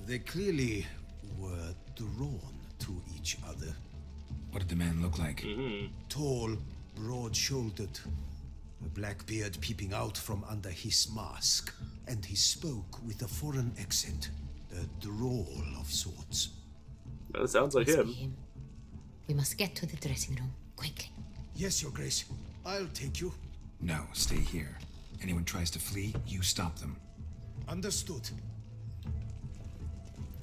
Speaker 7: They clearly were drawn to each other.
Speaker 2: What did the man look like?
Speaker 7: Tall, broad-shouldered, a black beard peeping out from under his mask, and he spoke with a foreign accent, a drawl of sorts.
Speaker 1: That sounds like
Speaker 3: Must
Speaker 1: him.
Speaker 3: be him. We must get to the dressing room, quickly.
Speaker 7: Yes, Your Grace. I'll take you.
Speaker 2: No, stay here. Anyone tries to flee, you stop them.
Speaker 7: Understood.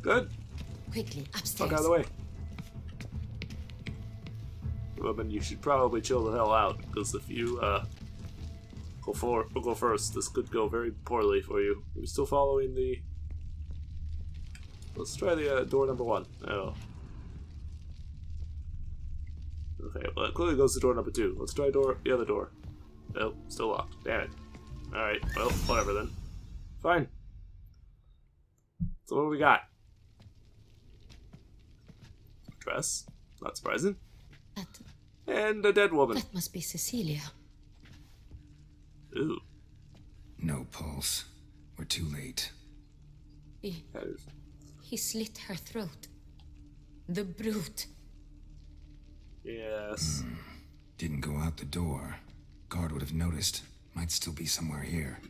Speaker 1: Good.
Speaker 3: Quickly, upstairs.
Speaker 1: Fuck out of the way. Well, then you should probably chill the hell out, because if you go first, this could go very poorly for you. Are we still following the... Let's try the door number 1. Oh. Okay, well it clearly goes to door number 2. Let's try the other door. Nope, still locked. Damn it. Alright, well, whatever then. Fine. So what do we got? Dress. Not surprising.
Speaker 3: That,
Speaker 1: And a dead woman.
Speaker 3: that must be Cecilia.
Speaker 1: Ooh.
Speaker 2: No pulse. We're too late.
Speaker 1: That is...
Speaker 3: He slit her throat. The brute.
Speaker 1: Yes.
Speaker 2: Didn't go out the door. Guard would have noticed. Might still be somewhere here.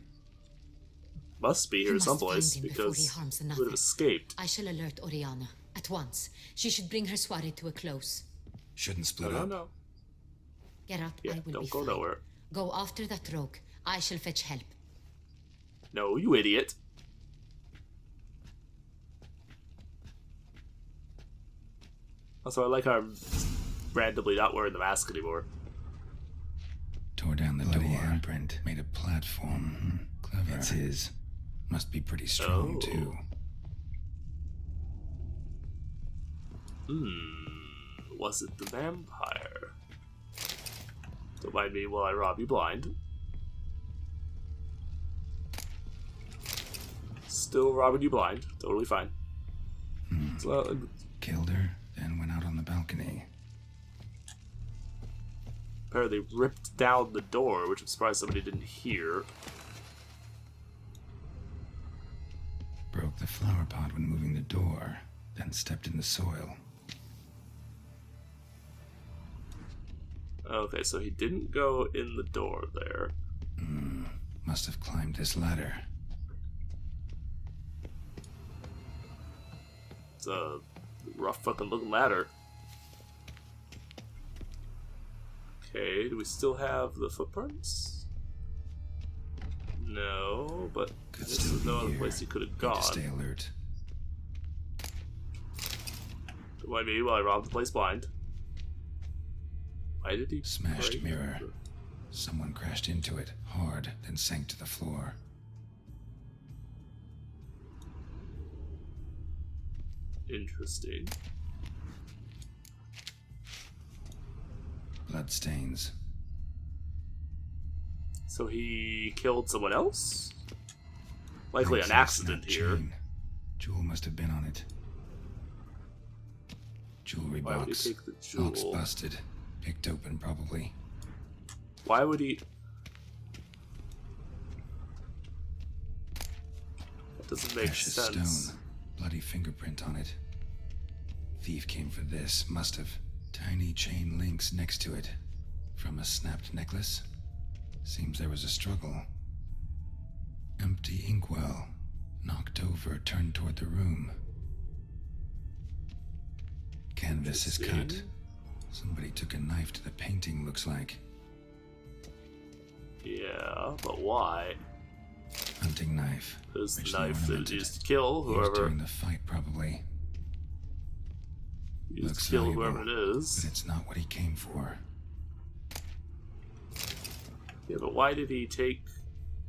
Speaker 1: Must be
Speaker 3: We
Speaker 1: here
Speaker 3: must
Speaker 1: someplace,
Speaker 3: find him before he
Speaker 1: because
Speaker 3: harms
Speaker 1: he would
Speaker 3: another.
Speaker 1: have escaped.
Speaker 3: I shall alert Oriana at once. She should bring her soiree to a close.
Speaker 2: Shouldn't split
Speaker 1: No,
Speaker 2: up.
Speaker 1: no.
Speaker 3: Geralt,
Speaker 1: Yeah,
Speaker 3: I will
Speaker 1: don't
Speaker 3: be
Speaker 1: go
Speaker 3: fine.
Speaker 1: nowhere.
Speaker 3: Go after that rogue. I shall fetch help.
Speaker 1: No, you idiot. Also, I like how I'm randomly not wearing the mask anymore.
Speaker 2: Tore down the door. Handprint. Made a platform. Clever. It's his. Must be pretty strong,
Speaker 1: Oh.
Speaker 2: too.
Speaker 1: Was it the vampire? Don't mind me while I rob you blind. Still robbing you blind. Totally fine. So,
Speaker 2: Killed her, then went out on the balcony.
Speaker 1: apparently ripped down the door, which I'm surprised somebody didn't hear.
Speaker 2: Broke the flower pot when moving the door, then stepped in the soil.
Speaker 1: Okay, so he didn't go in the door there.
Speaker 2: Must have climbed this ladder.
Speaker 1: It's a rough fucking looking ladder. Okay, do we still have the footprints? No, but
Speaker 2: Could
Speaker 1: this
Speaker 2: still
Speaker 1: is no
Speaker 2: be
Speaker 1: other
Speaker 2: here.
Speaker 1: place he could have
Speaker 2: Need
Speaker 1: gone.
Speaker 2: to stay alert.
Speaker 1: Don't mind me while I rob the place blind. Why did he
Speaker 2: Smashed
Speaker 1: break
Speaker 2: mirror.
Speaker 1: the-
Speaker 2: Someone crashed into it hard, then sank to the floor.
Speaker 1: Interesting.
Speaker 2: Bloodstains.
Speaker 1: So he killed someone else? Likely an
Speaker 2: Thanks to the
Speaker 1: accident
Speaker 2: snap
Speaker 1: here.
Speaker 2: chain. Jewel must have been on it. Jewelry
Speaker 1: Why would he
Speaker 2: box.
Speaker 1: take the
Speaker 2: Lock's
Speaker 1: jewel?
Speaker 2: busted. Picked open, probably.
Speaker 1: Why would he... That doesn't make
Speaker 2: Precious
Speaker 1: sense.
Speaker 2: stone. Bloody fingerprint on it. Thief came for this. Must have. Tiny chain links next to it. From a snapped necklace. Seems there was a struggle. Empty inkwell. Knocked over, turned toward the room. Canvas is cut.
Speaker 1: Interesting.
Speaker 2: Somebody took a knife to the painting, looks like.
Speaker 1: Yeah, but why?
Speaker 2: Hunting knife.
Speaker 1: There's the
Speaker 2: Richly
Speaker 1: knife that was
Speaker 2: ornamented.
Speaker 1: used to kill
Speaker 2: Used
Speaker 1: whoever.
Speaker 2: during the fight, probably.
Speaker 1: Use
Speaker 2: Looks
Speaker 1: to kill
Speaker 2: valuable,
Speaker 1: whoever it is.
Speaker 2: but it's not what he came for.
Speaker 1: Yeah, but why did he take...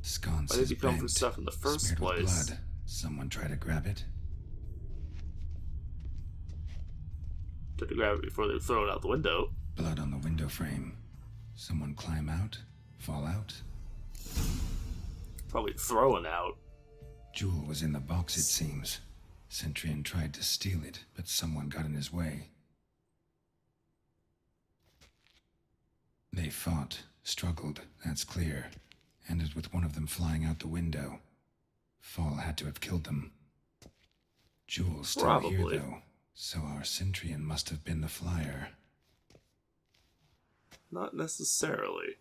Speaker 2: Sconce
Speaker 1: Why did
Speaker 2: is
Speaker 1: he come for
Speaker 2: bent,
Speaker 1: stuff in the first
Speaker 2: smeared with
Speaker 1: place?
Speaker 2: blood. Someone try to grab it?
Speaker 1: Tried to grab it before they throw it out the window.
Speaker 2: Blood on the window frame. Someone climb out? Fall out?
Speaker 1: Probably throwing out.
Speaker 2: Jewel was in the box, it seems. Centrian tried to steal it, but someone got in his way. They fought, struggled, that's clear. Ended with one of them flying out the window. Fall had to have killed them. Jewel's still
Speaker 1: Probably.
Speaker 2: here, though, so our Cintrian must have been the flyer.
Speaker 1: Not necessarily.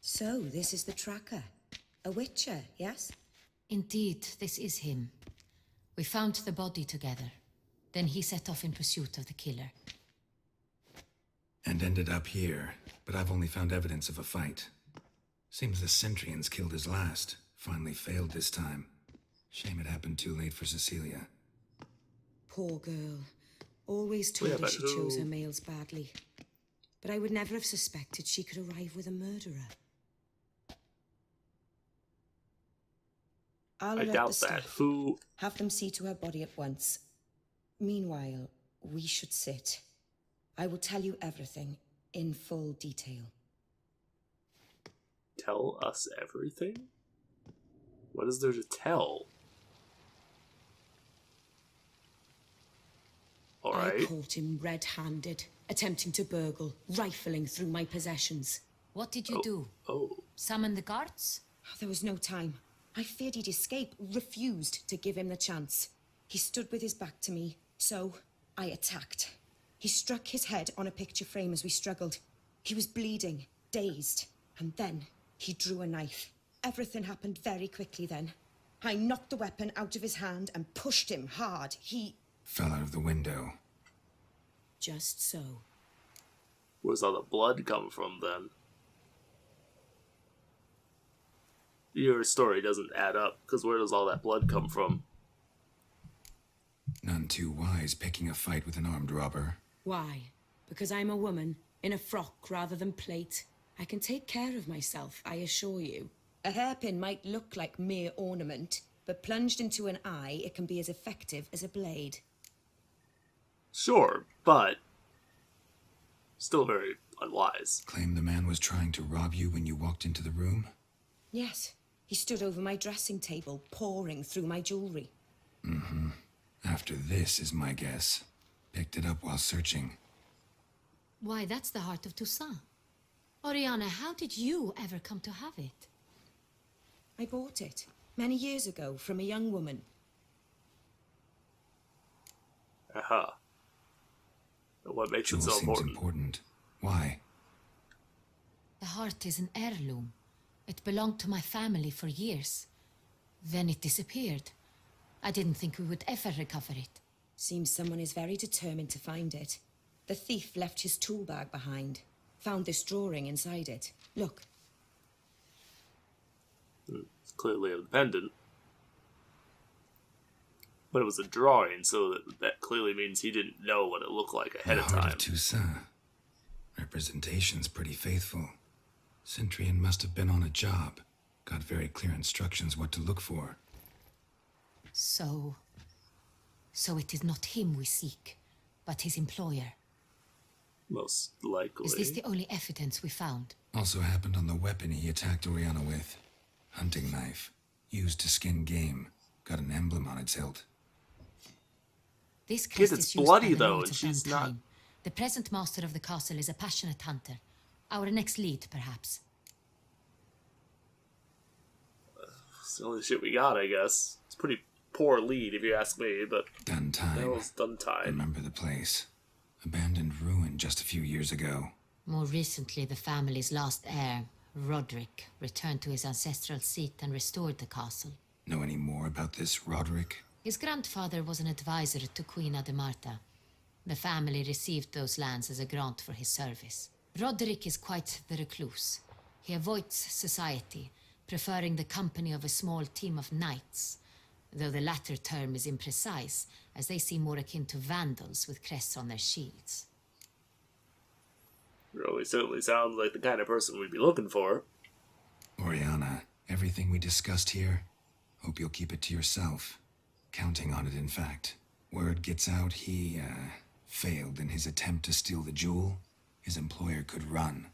Speaker 8: So, this is the tracker. A witcher, yes?
Speaker 3: Indeed, this is him. We found the body together. Then he set off in pursuit of the killer.
Speaker 2: And ended up here, but I've only found evidence of a fight. Seems the Centrians killed his last. Finally failed this time. Shame it happened too late for Cecilia.
Speaker 8: Poor girl. Always told
Speaker 1: Yeah,
Speaker 8: her
Speaker 1: but
Speaker 8: she chose
Speaker 1: who-
Speaker 8: her males badly. But I would never have suspected she could arrive with a murderer. I'll
Speaker 1: I
Speaker 8: alert
Speaker 1: doubt
Speaker 8: the
Speaker 1: that.
Speaker 8: staff.
Speaker 1: Who...
Speaker 8: Have them see to her body at once. Meanwhile, we should sit. I will tell you everything in full detail.
Speaker 1: Tell us everything? What is there to tell?
Speaker 8: I
Speaker 1: Alright.
Speaker 8: caught him red-handed, attempting to burgle, rifling through my possessions.
Speaker 3: What did you do?
Speaker 1: Oh.
Speaker 3: Summon the guards?
Speaker 8: There was no time. I feared he'd escape, refused to give him the chance. He stood with his back to me, so I attacked. He struck his head on a picture frame as we struggled. He was bleeding, dazed, and then he drew a knife. Everything happened very quickly then. I knocked the weapon out of his hand and pushed him hard. He...
Speaker 2: Fell out of the window.
Speaker 8: Just so.
Speaker 1: Where's all the blood come from then? Your story doesn't add up, because where does all that blood come from?
Speaker 2: None too wise picking a fight with an armed robber.
Speaker 8: Why? Because I'm a woman, in a frock rather than plate. I can take care of myself, I assure you. A hairpin might look like mere ornament, but plunged into an eye, it can be as effective as a blade.
Speaker 1: Sure, but... still very unwise.
Speaker 2: Claim the man was trying to rob you when you walked into the room?
Speaker 8: Yes, he stood over my dressing table, pouring through my jewelry.
Speaker 2: Mm-hmm. After this is my guess. Picked it up while searching.
Speaker 3: Why, that's the heart of Toussaint. Oriana, how did you ever come to have it?
Speaker 8: I bought it, many years ago, from a young woman.
Speaker 1: Aha. And what makes
Speaker 2: Jewel
Speaker 1: it so
Speaker 2: seems
Speaker 1: important?
Speaker 2: Why?
Speaker 3: The heart is an heirloom. It belonged to my family for years. Then it disappeared. I didn't think we would ever recover it.
Speaker 8: Seems someone is very determined to find it. The thief left his tool bag behind. Found this drawing inside it. Look.
Speaker 1: It's clearly independent. But it was a drawing, so that clearly means he didn't know what it looked like ahead
Speaker 2: The
Speaker 1: of
Speaker 2: heart
Speaker 1: time.
Speaker 2: of Toussaint. Representation's pretty faithful. Centrian must have been on a job. Got very clear instructions what to look for.
Speaker 3: So it is not him we seek, but his employer.
Speaker 1: Most likely.
Speaker 3: Is this the only evidence we found?
Speaker 2: Also happened on the weapon he attacked Oriana with. Hunting knife. Used to skin game. Got an emblem on its hilt.
Speaker 3: This
Speaker 1: Kid,
Speaker 3: crest
Speaker 1: it's
Speaker 3: is used
Speaker 1: bloody,
Speaker 3: by the
Speaker 1: though,
Speaker 3: Lords
Speaker 1: and
Speaker 3: of
Speaker 1: she's not-
Speaker 3: Valentine. The present master of the castle is a passionate hunter. Our next lead, perhaps.
Speaker 1: It's the only shit we got, I guess. It's a pretty poor lead, if you ask me, but
Speaker 2: Done time.
Speaker 1: that was done time.
Speaker 2: Remember the place. Abandoned ruin just a few years ago.
Speaker 3: More recently, the family's last heir, Roderick, returned to his ancestral seat and restored the castle.
Speaker 2: Know any more about this Roderick?
Speaker 3: His grandfather was an advisor to Queen Ademarta. The family received those lands as a grant for his service. Roderick is quite the recluse. He avoids society, preferring the company of a small team of knights, though the latter term is imprecise, as they seem more akin to vandals with crests on their shields.
Speaker 1: Well, he certainly sounds like the kind of person we'd be looking for.
Speaker 2: Oriana, everything we discussed here, hope you'll keep it to yourself. Counting on it, in fact. Word gets out he, failed in his attempt to steal the jewel. His employer could run.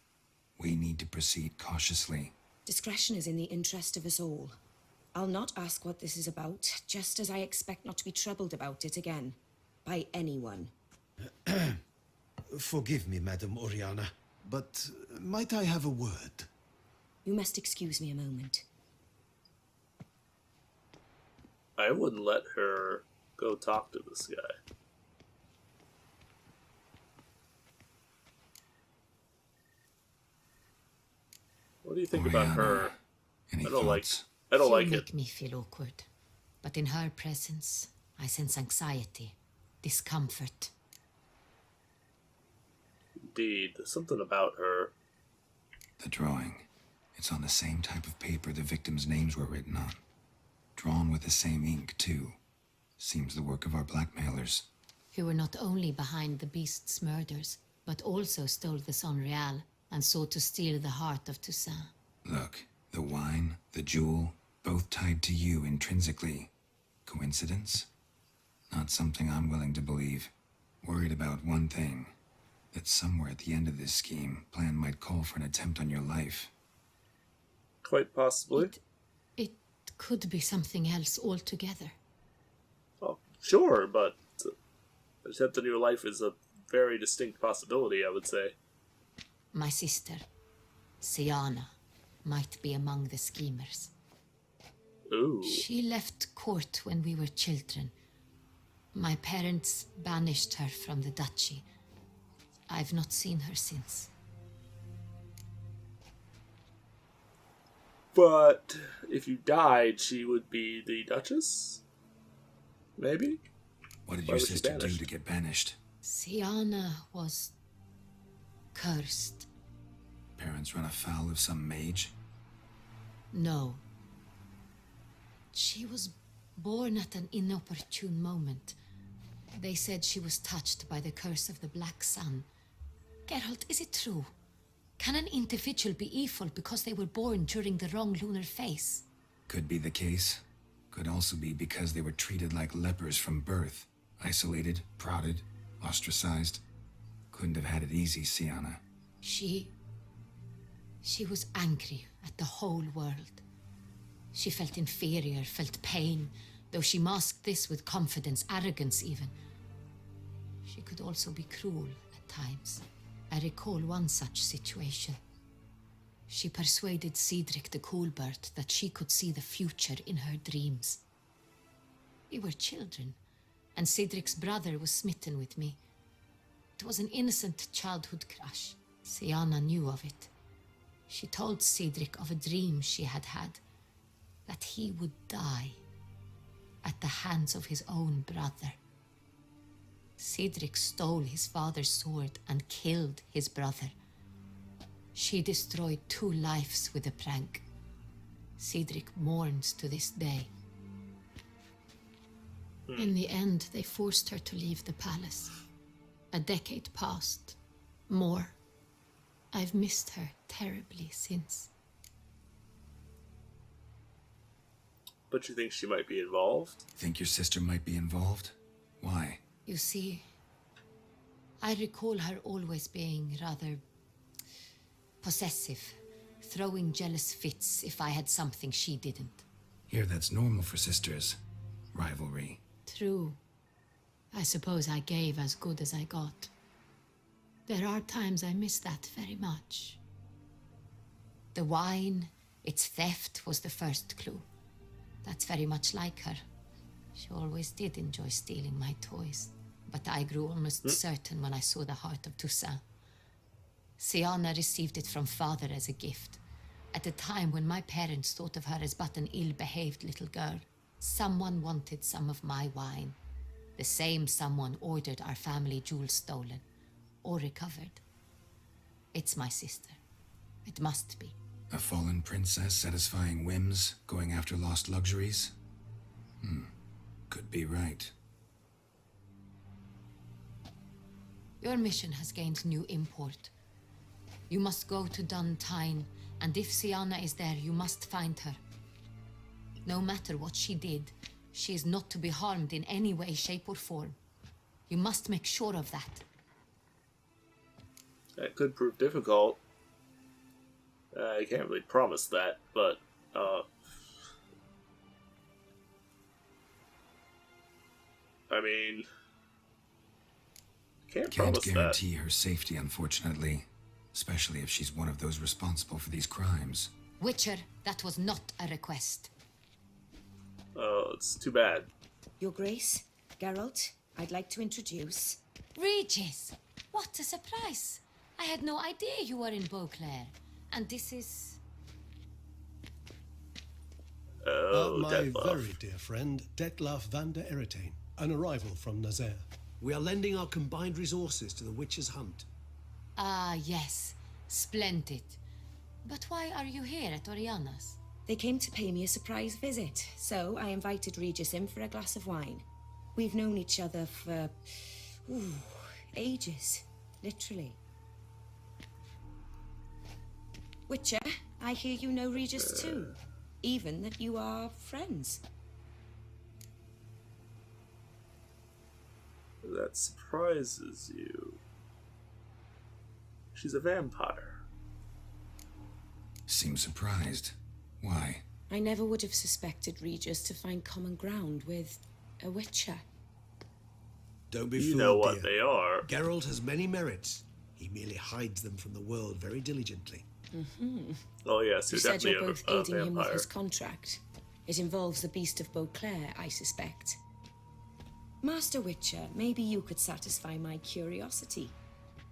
Speaker 2: We need to proceed cautiously.
Speaker 8: Discretion is in the interest of us all. I'll not ask what this is about, just as I expect not to be troubled about it again. By anyone.
Speaker 7: Forgive me, Madam Oriana, but might I have a word?
Speaker 8: You must excuse me a moment.
Speaker 1: I wouldn't let her go talk to this guy. What do you think about her?
Speaker 2: Any
Speaker 1: I don't like
Speaker 2: thoughts?
Speaker 1: I don't
Speaker 3: You
Speaker 1: like it.
Speaker 3: make me feel awkward, but in her presence, I sense anxiety, discomfort.
Speaker 1: Indeed, there's something about her.
Speaker 2: The drawing. It's on the same type of paper the victims' names were written on. Drawn with the same ink, too. Seems the work of our blackmailers.
Speaker 3: Who were not only behind the beast's murders, but also stole the Son Real and sought to steal the heart of Toussaint.
Speaker 2: Look, the wine, the jewel, both tied to you intrinsically. Coincidence? Not something I'm willing to believe. Worried about one thing. That somewhere at the end of this scheme, plan might call for an attempt on your life.
Speaker 1: Quite possibly.
Speaker 3: It could be something else altogether.
Speaker 1: Oh, sure, but an attempt on your life is a very distinct possibility, I would say.
Speaker 3: My sister, Siana, might be among the schemers.
Speaker 1: Ooh.
Speaker 3: She left court when we were children. My parents banished her from the duchy. I've not seen her since.
Speaker 1: But if you died, she would be the Duchess? Maybe?
Speaker 2: What did
Speaker 1: Why
Speaker 2: your
Speaker 1: was she
Speaker 2: sister do
Speaker 1: banished?
Speaker 2: to get banished?
Speaker 3: Siana was cursed.
Speaker 2: Parents run afoul of some mage?
Speaker 3: No. She was born at an inopportune moment. They said she was touched by the curse of the Black Sun. Geralt, is it true? Can an individual be evil because they were born during the wrong lunar phase?
Speaker 2: Could be the case. Could also be because they were treated like lepers from birth. Isolated, prodded, ostracized. Couldn't have had it easy, Siana.
Speaker 3: She was angry at the whole world. She felt inferior, felt pain, though she masked this with confidence, arrogance even. She could also be cruel at times. I recall one such situation. She persuaded Cedric the Coolbird that she could see the future in her dreams. We were children, and Cedric's brother was smitten with me. It was an innocent childhood crush. Siana knew of it. She told Cedric of a dream she had had, that he would die at the hands of his own brother. Cedric stole his father's sword and killed his brother. She destroyed 2 lives with a prank. Cedric mourns to this day. In the end, they forced her to leave the palace. A decade passed. More. I've missed her terribly since.
Speaker 1: But you think she might be involved?
Speaker 2: Think your sister might be involved? Why?
Speaker 3: You see, I recall her always being rather possessive, throwing jealous fits if I had something she didn't.
Speaker 2: Here, that's normal for sisters. Rivalry.
Speaker 3: True. I suppose I gave as good as I got. There are times I miss that very much. The wine, its theft, was the first clue. That's very much like her. She always did enjoy stealing my toys, but I grew almost certain when I saw the heart of Toussaint. Siana received it from father as a gift, at a time when my parents thought of her as but an ill-behaved little girl. Someone wanted some of my wine. The same someone ordered our family jewels stolen, or recovered. It's my sister. It must be.
Speaker 2: A fallen princess satisfying whims, going after lost luxuries? Could be right.
Speaker 3: Your mission has gained new import. You must go to Duntine, and if Sienna is there, you must find her. No matter what she did, she is not to be harmed in any way, shape, or form. You must make sure of that.
Speaker 1: That could prove difficult. I can't really promise that, but, I mean, can't promise that.
Speaker 2: Guarantee her safety, unfortunately. Especially if she's one of those responsible for these crimes.
Speaker 3: Witcher, that was not a request.
Speaker 1: Oh, it's too bad.
Speaker 8: Your Grace, Geralt, I'd like to introduce...
Speaker 3: Regis! What a surprise! I had no idea you were in Beauclair. And this is...
Speaker 1: Oh,
Speaker 10: my
Speaker 1: Detlef.
Speaker 10: very dear friend, Detlef van der Eretain, an arrival from Nazaire.
Speaker 7: We are lending our combined resources to the Witcher's hunt.
Speaker 3: Ah, yes. Splendid. But why are you here at Oriana's?
Speaker 8: They came to pay me a surprise visit, so I invited Regis in for a glass of wine. We've known each other for... ages. Literally. Witcher, I hear you know Regis too. Even that you are friends.
Speaker 1: That surprises you. She's a vampire.
Speaker 2: Seems surprised. Why?
Speaker 8: I never would have suspected Regis to find common ground with a Witcher.
Speaker 7: Don't be
Speaker 1: You
Speaker 7: fooled,
Speaker 1: know what
Speaker 7: dear.
Speaker 1: they are.
Speaker 7: Geralt has many merits. He merely hides them from the world very diligently.
Speaker 1: Oh yes,
Speaker 8: You
Speaker 1: you're
Speaker 8: said
Speaker 1: definitely
Speaker 8: you're both
Speaker 1: a
Speaker 8: aiding him with
Speaker 1: vampire.
Speaker 8: his contract. It involves the Beast of Beauclair, I suspect. Master Witcher, maybe you could satisfy my curiosity.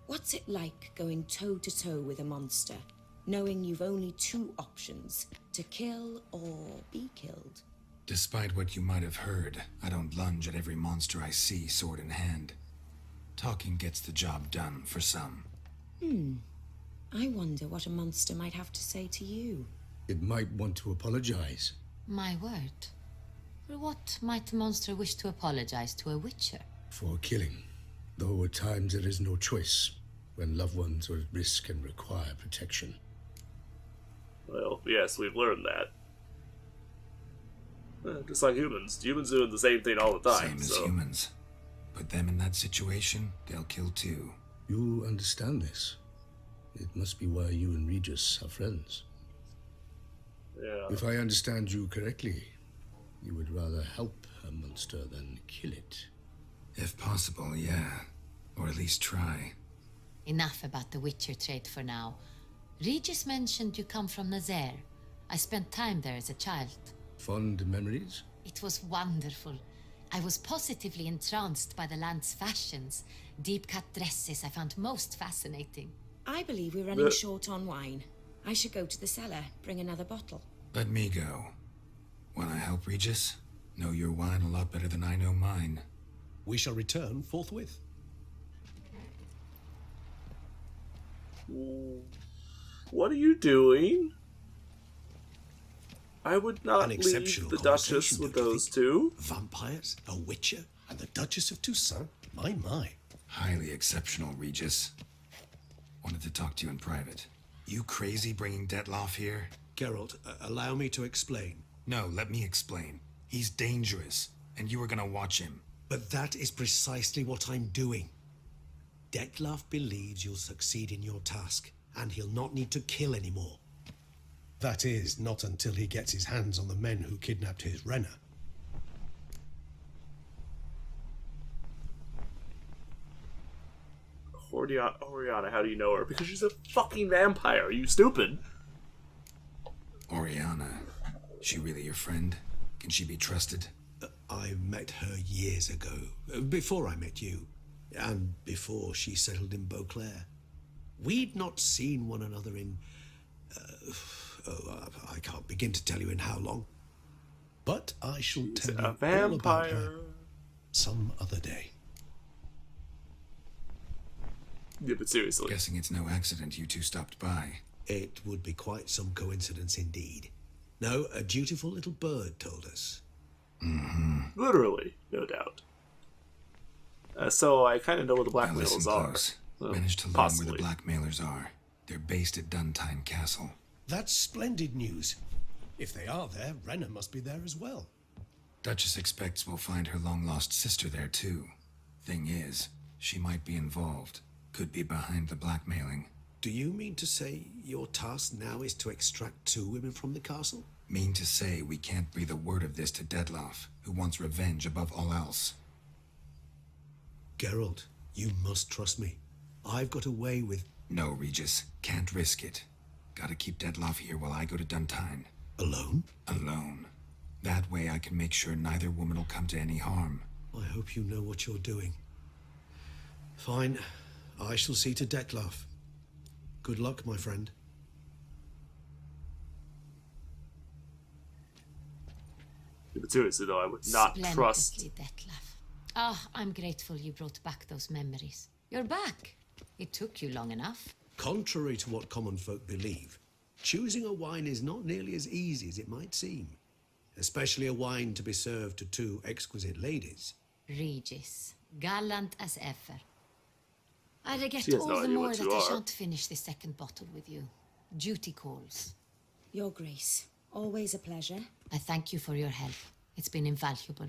Speaker 8: What's it like going toe-to-toe with a monster, knowing you've only two options, to kill or be killed?
Speaker 2: Despite what you might have heard, I don't lunge at every monster I see, sword in hand. Talking gets the job done, for some.
Speaker 8: I wonder what a monster might have to say to you.
Speaker 11: It might want to apologize.
Speaker 3: My word. For what might a monster wish to apologize to a Witcher?
Speaker 11: For killing. Though at times there is no choice, when loved ones are at risk and require protection.
Speaker 1: Well, yes, we've learned that. Just like humans. Humans doing the same thing all the time.
Speaker 2: Same as
Speaker 1: so.
Speaker 2: humans. Put them in that situation, they'll kill too.
Speaker 11: You understand this? It must be why you and Regis are friends.
Speaker 1: Yeah.
Speaker 11: If I understand you correctly, you would rather help a monster than kill it.
Speaker 2: If possible, yeah. Or at least try.
Speaker 3: Enough about the Witcher trait for now. Regis mentioned you come from Nazaire. I spent time there as a child.
Speaker 11: Fond memories?
Speaker 3: It was wonderful. I was positively entranced by the land's fashions. Deep-cut dresses I found most fascinating.
Speaker 8: I believe we're running short on wine. I should go to the cellar, bring another bottle.
Speaker 2: Let me go. Wanna help, Regis? Know your wine a lot better than I know mine.
Speaker 10: We shall return forthwith.
Speaker 1: What are you doing? I would not
Speaker 7: An
Speaker 1: leave
Speaker 7: exceptional
Speaker 1: the Duchess
Speaker 7: conversation,
Speaker 1: with
Speaker 7: don't you
Speaker 1: those
Speaker 7: think?
Speaker 1: two.
Speaker 7: Vampires, a Witcher.
Speaker 10: And the Duchess of Toussaint? My.
Speaker 2: Highly exceptional, Regis. Wanted to talk to you in private. You crazy bringing Detlef here?
Speaker 7: Geralt, allow me to explain.
Speaker 2: No, let me explain. He's dangerous, and you were gonna watch him.
Speaker 7: But that is precisely what I'm doing. Detlef believes you'll succeed in your task, and he'll not need to kill anymore.
Speaker 10: That is, not until he gets his hands on the men who kidnapped his Renner.
Speaker 1: Oriana, how do you know her? Because she's a fucking vampire. Are you stupid?
Speaker 2: Oriana. She really your friend? Can she be trusted?
Speaker 7: I met her years ago, before I met you, and before she settled in Beauclair. We'd not seen one another in... I can't begin to tell you in how long.
Speaker 10: But I shall tell you
Speaker 1: A
Speaker 10: all about her
Speaker 1: vampire.
Speaker 10: some other day.
Speaker 1: Yeah, but seriously.
Speaker 2: Guessing it's no accident you two stopped by.
Speaker 7: It would be quite some coincidence indeed. No, a dutiful little bird told us.
Speaker 1: Literally, no doubt. So I kind of know where the
Speaker 2: Now
Speaker 1: blackmailers
Speaker 2: listen
Speaker 1: are.
Speaker 2: close.
Speaker 1: Well,
Speaker 2: Managed to learn
Speaker 1: possibly.
Speaker 2: where the blackmailers are. They're based at Duntine Castle.
Speaker 10: That's splendid news. If they are there, Renna must be there as well.
Speaker 2: Duchess expects we'll find her long-lost sister there, too. Thing is, she might be involved. Could be behind the blackmailing.
Speaker 7: Do you mean to say your task now is to extract 2 women from the castle?
Speaker 2: Mean to say we can't breathe a word of this to Dettlaff, who wants revenge above all else.
Speaker 7: Geralt, you must trust me. I've got away with...
Speaker 2: No, Regis. Can't risk it. Gotta keep Dettlaff here while I go to Duntine.
Speaker 7: Alone?
Speaker 2: Alone. That way I can make sure neither woman will come to any harm.
Speaker 7: I hope you know what you're doing. Fine. I shall see to Dettlaff. Good luck, my friend.
Speaker 1: But seriously, though, I would not trust.
Speaker 3: Splendidly, Dettlaff. Ah, I'm grateful you brought back those memories. You're back. It took you long enough.
Speaker 7: Contrary to what common folk believe, choosing a wine is not nearly as easy as it might seem. Especially a wine to be served to 2 exquisite ladies.
Speaker 3: Regis, gallant as ever. I regret
Speaker 1: She has
Speaker 3: all
Speaker 1: no
Speaker 3: the
Speaker 1: idea
Speaker 3: more
Speaker 1: what
Speaker 3: that
Speaker 1: you
Speaker 3: I
Speaker 1: are.
Speaker 3: shan't finish the second bottle with you. Duty calls.
Speaker 8: Your Grace, always a pleasure.
Speaker 3: I thank you for your help. It's been invaluable.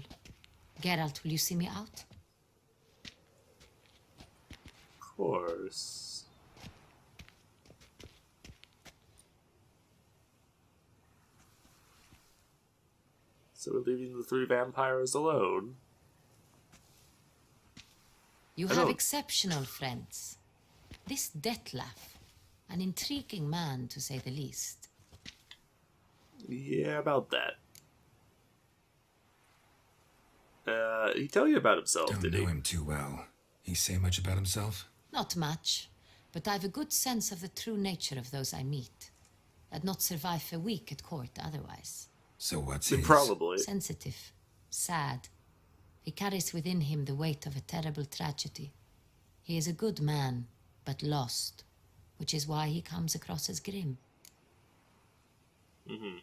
Speaker 3: Geralt, will you see me out?
Speaker 1: Of course. So we're leaving the 3 vampires alone.
Speaker 3: You
Speaker 1: I
Speaker 3: have
Speaker 1: know.
Speaker 3: exceptional friends. This Dettlaff, an intriguing man to say the least.
Speaker 1: Yeah, about that. He tell you about himself,
Speaker 2: Don't
Speaker 1: did
Speaker 2: know
Speaker 1: he?
Speaker 2: him too well. He say much about himself?
Speaker 3: Not much, but I've a good sense of the true nature of those I meet. I'd not survive a week at court otherwise.
Speaker 2: So what's his?
Speaker 1: Probably.
Speaker 3: Sensitive, sad. He carries within him the weight of a terrible tragedy. He is a good man, but lost, which is why he comes across as grim.
Speaker 1: Well,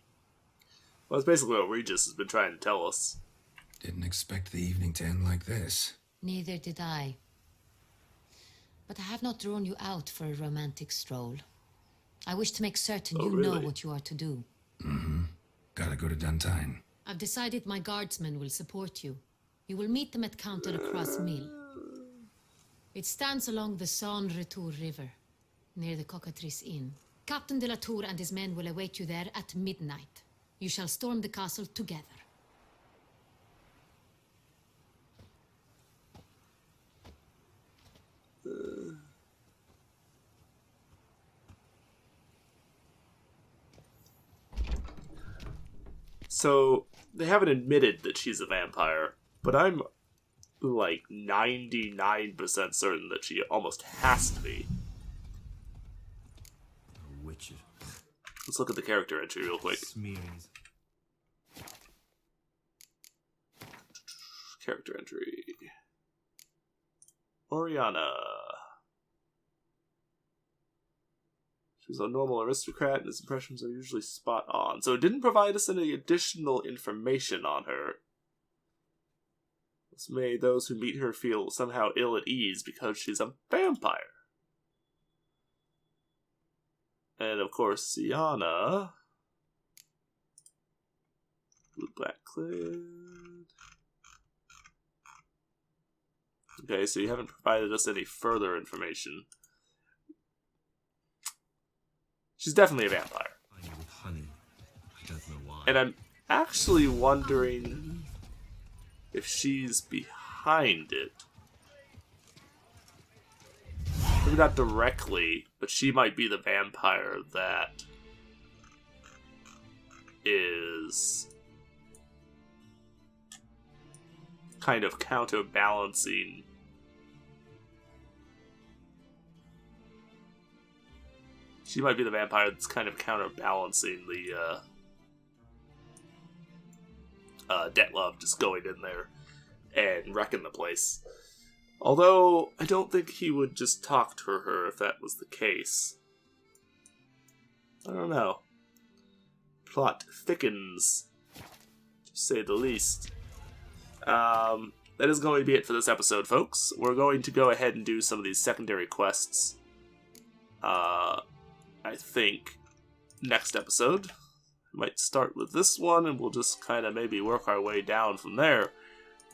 Speaker 1: that's basically what Regis has been trying to tell us.
Speaker 2: Didn't expect the evening to end like this.
Speaker 3: Neither did I. But I have not drawn you out for a romantic stroll. I wish to make certain you know
Speaker 1: really?
Speaker 3: what you are to do.
Speaker 2: Gotta go to Duntine.
Speaker 3: I've decided my guardsmen will support you. You will meet them at Count de la Croix Mill. It stands along the Saône Retour River, near the Cockatrice Inn. Captain de la Tour and his men will await you there at midnight. You shall storm the castle together.
Speaker 1: So, they haven't admitted that she's a vampire, but I'm like 99% certain that she almost has to be.
Speaker 12: Witches.
Speaker 1: Let's look at the character entry real quick.
Speaker 12: Smearings.
Speaker 1: Character entry. Oriana. She's a normal aristocrat, and his impressions are usually spot on. So it didn't provide us any additional information on her. This made those who meet her feel somehow ill at ease because she's a vampire. And of course, Sienna. Blue black clad. Okay, so you haven't provided us any further information. She's definitely a vampire.
Speaker 12: With honey. She doesn't know why.
Speaker 1: And I'm actually wondering if she's behind it. Maybe not directly, but she might be the vampire that is kind of counterbalancing She might be the vampire that's kind of counterbalancing the Detlov just going in there and wrecking the place. Although, I don't think he would just talk to her if that was the case. I don't know. Plot thickens, to say the least. That is going to be it for this episode, folks. We're going to go ahead and do some of these secondary quests. I think next episode. Might start with this one, and we'll just kind of maybe work our way down from there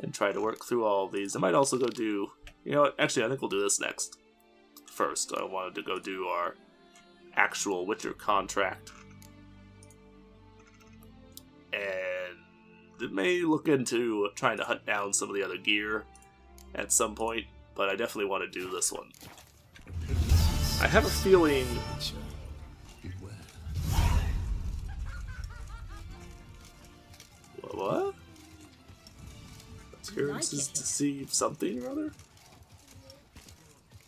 Speaker 1: and try to work through all of these. I might also go do... You know what? Actually, I think we'll do this next. First, I wanted to go do our actual Witcher contract. And it may look into trying to hunt down some of the other gear at some point, but I definitely want to do this one. I have a feeling... What? Appearances deceive something or other?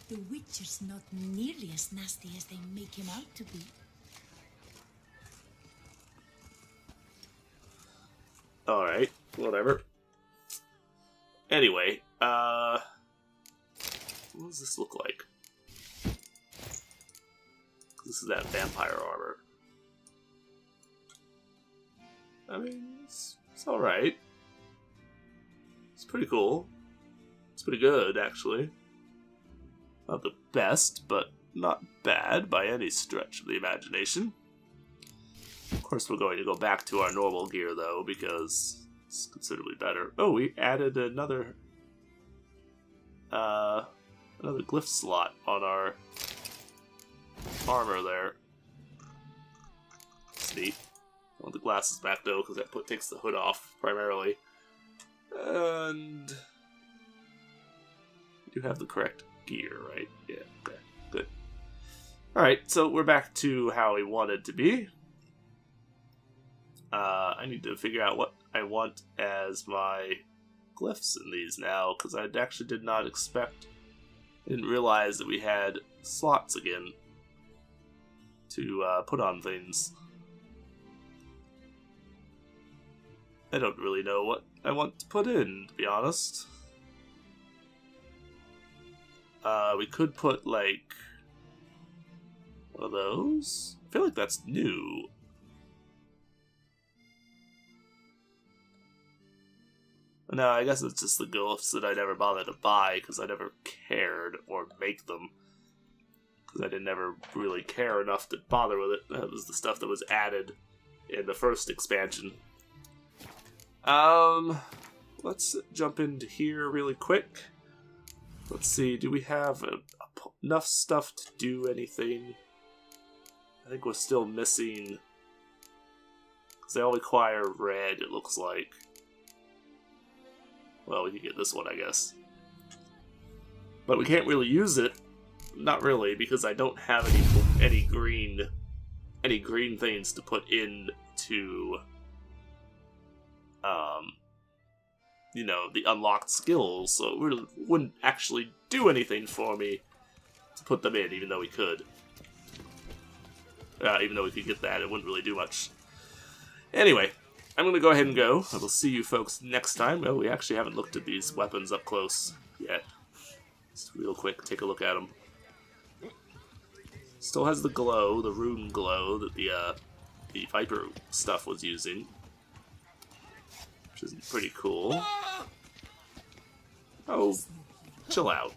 Speaker 5: The Witcher's not nearly as nasty as they make him out to be.
Speaker 1: Alright, whatever. Anyway, what does this look like? This is that vampire armor. I mean, it's alright. It's pretty cool. It's pretty good, actually. Not the best, but not bad by any stretch of the imagination. Of course, we're going to go back to our normal gear, though, because it's considerably better. Oh, we added another glyph slot on our armor there. It's neat. I want the glasses back, though, because that takes the hood off, primarily. And... you have the correct gear, right? Yeah, okay, good. Alright, so we're back to how we wanted to be. I need to figure out what I want as my glyphs in these now, because I actually did not expect, didn't realize that we had slots again to put on things. I don't really know what I want to put in, to be honest. We could put, like, one of those. I feel like that's new. No, I guess it's just the glyphs that I never bothered to buy, because I never cared, or make them. Because I didn't ever really care enough to bother with it. That was the stuff that was added in the first expansion. Let's jump into here really quick. Let's see, do we have enough stuff to do anything? I think we're still missing... because they all require red, it looks like. Well, we can get this one, I guess. But we can't really use it. Not really, because I don't have any green things to put into you know, the unlocked skills, so it really wouldn't actually do anything for me to put them in, even though we could. Even though we could get that, it wouldn't really do much. Anyway, I'm going to go ahead and go. I will see you folks next time. Oh, we actually haven't looked at these weapons up close yet. Just real quick, take a look at them. Still has the glow, the rune glow that the Viper stuff was using. Which is pretty cool. Oh, chill out.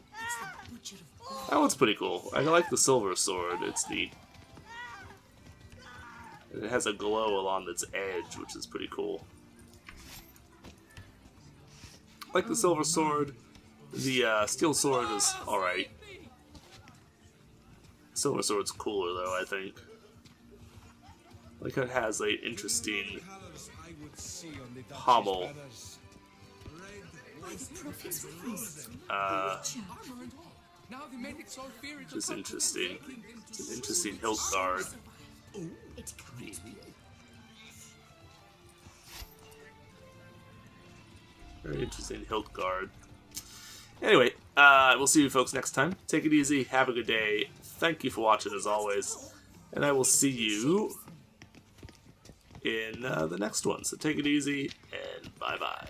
Speaker 1: That one's pretty cool. I like the silver sword, it's neat. And it has a glow along its edge, which is pretty cool. I like the silver sword. The steel sword is alright. Silver sword's cooler though, I think. Like it has an interesting pommel. Which is interesting. It's an interesting hilt guard. Very interesting hilt guard. Anyway, we'll see you folks next time. Take it easy, have a good day. Thank you for watching as always. And I will see you in the next one. So take it easy, and bye-bye.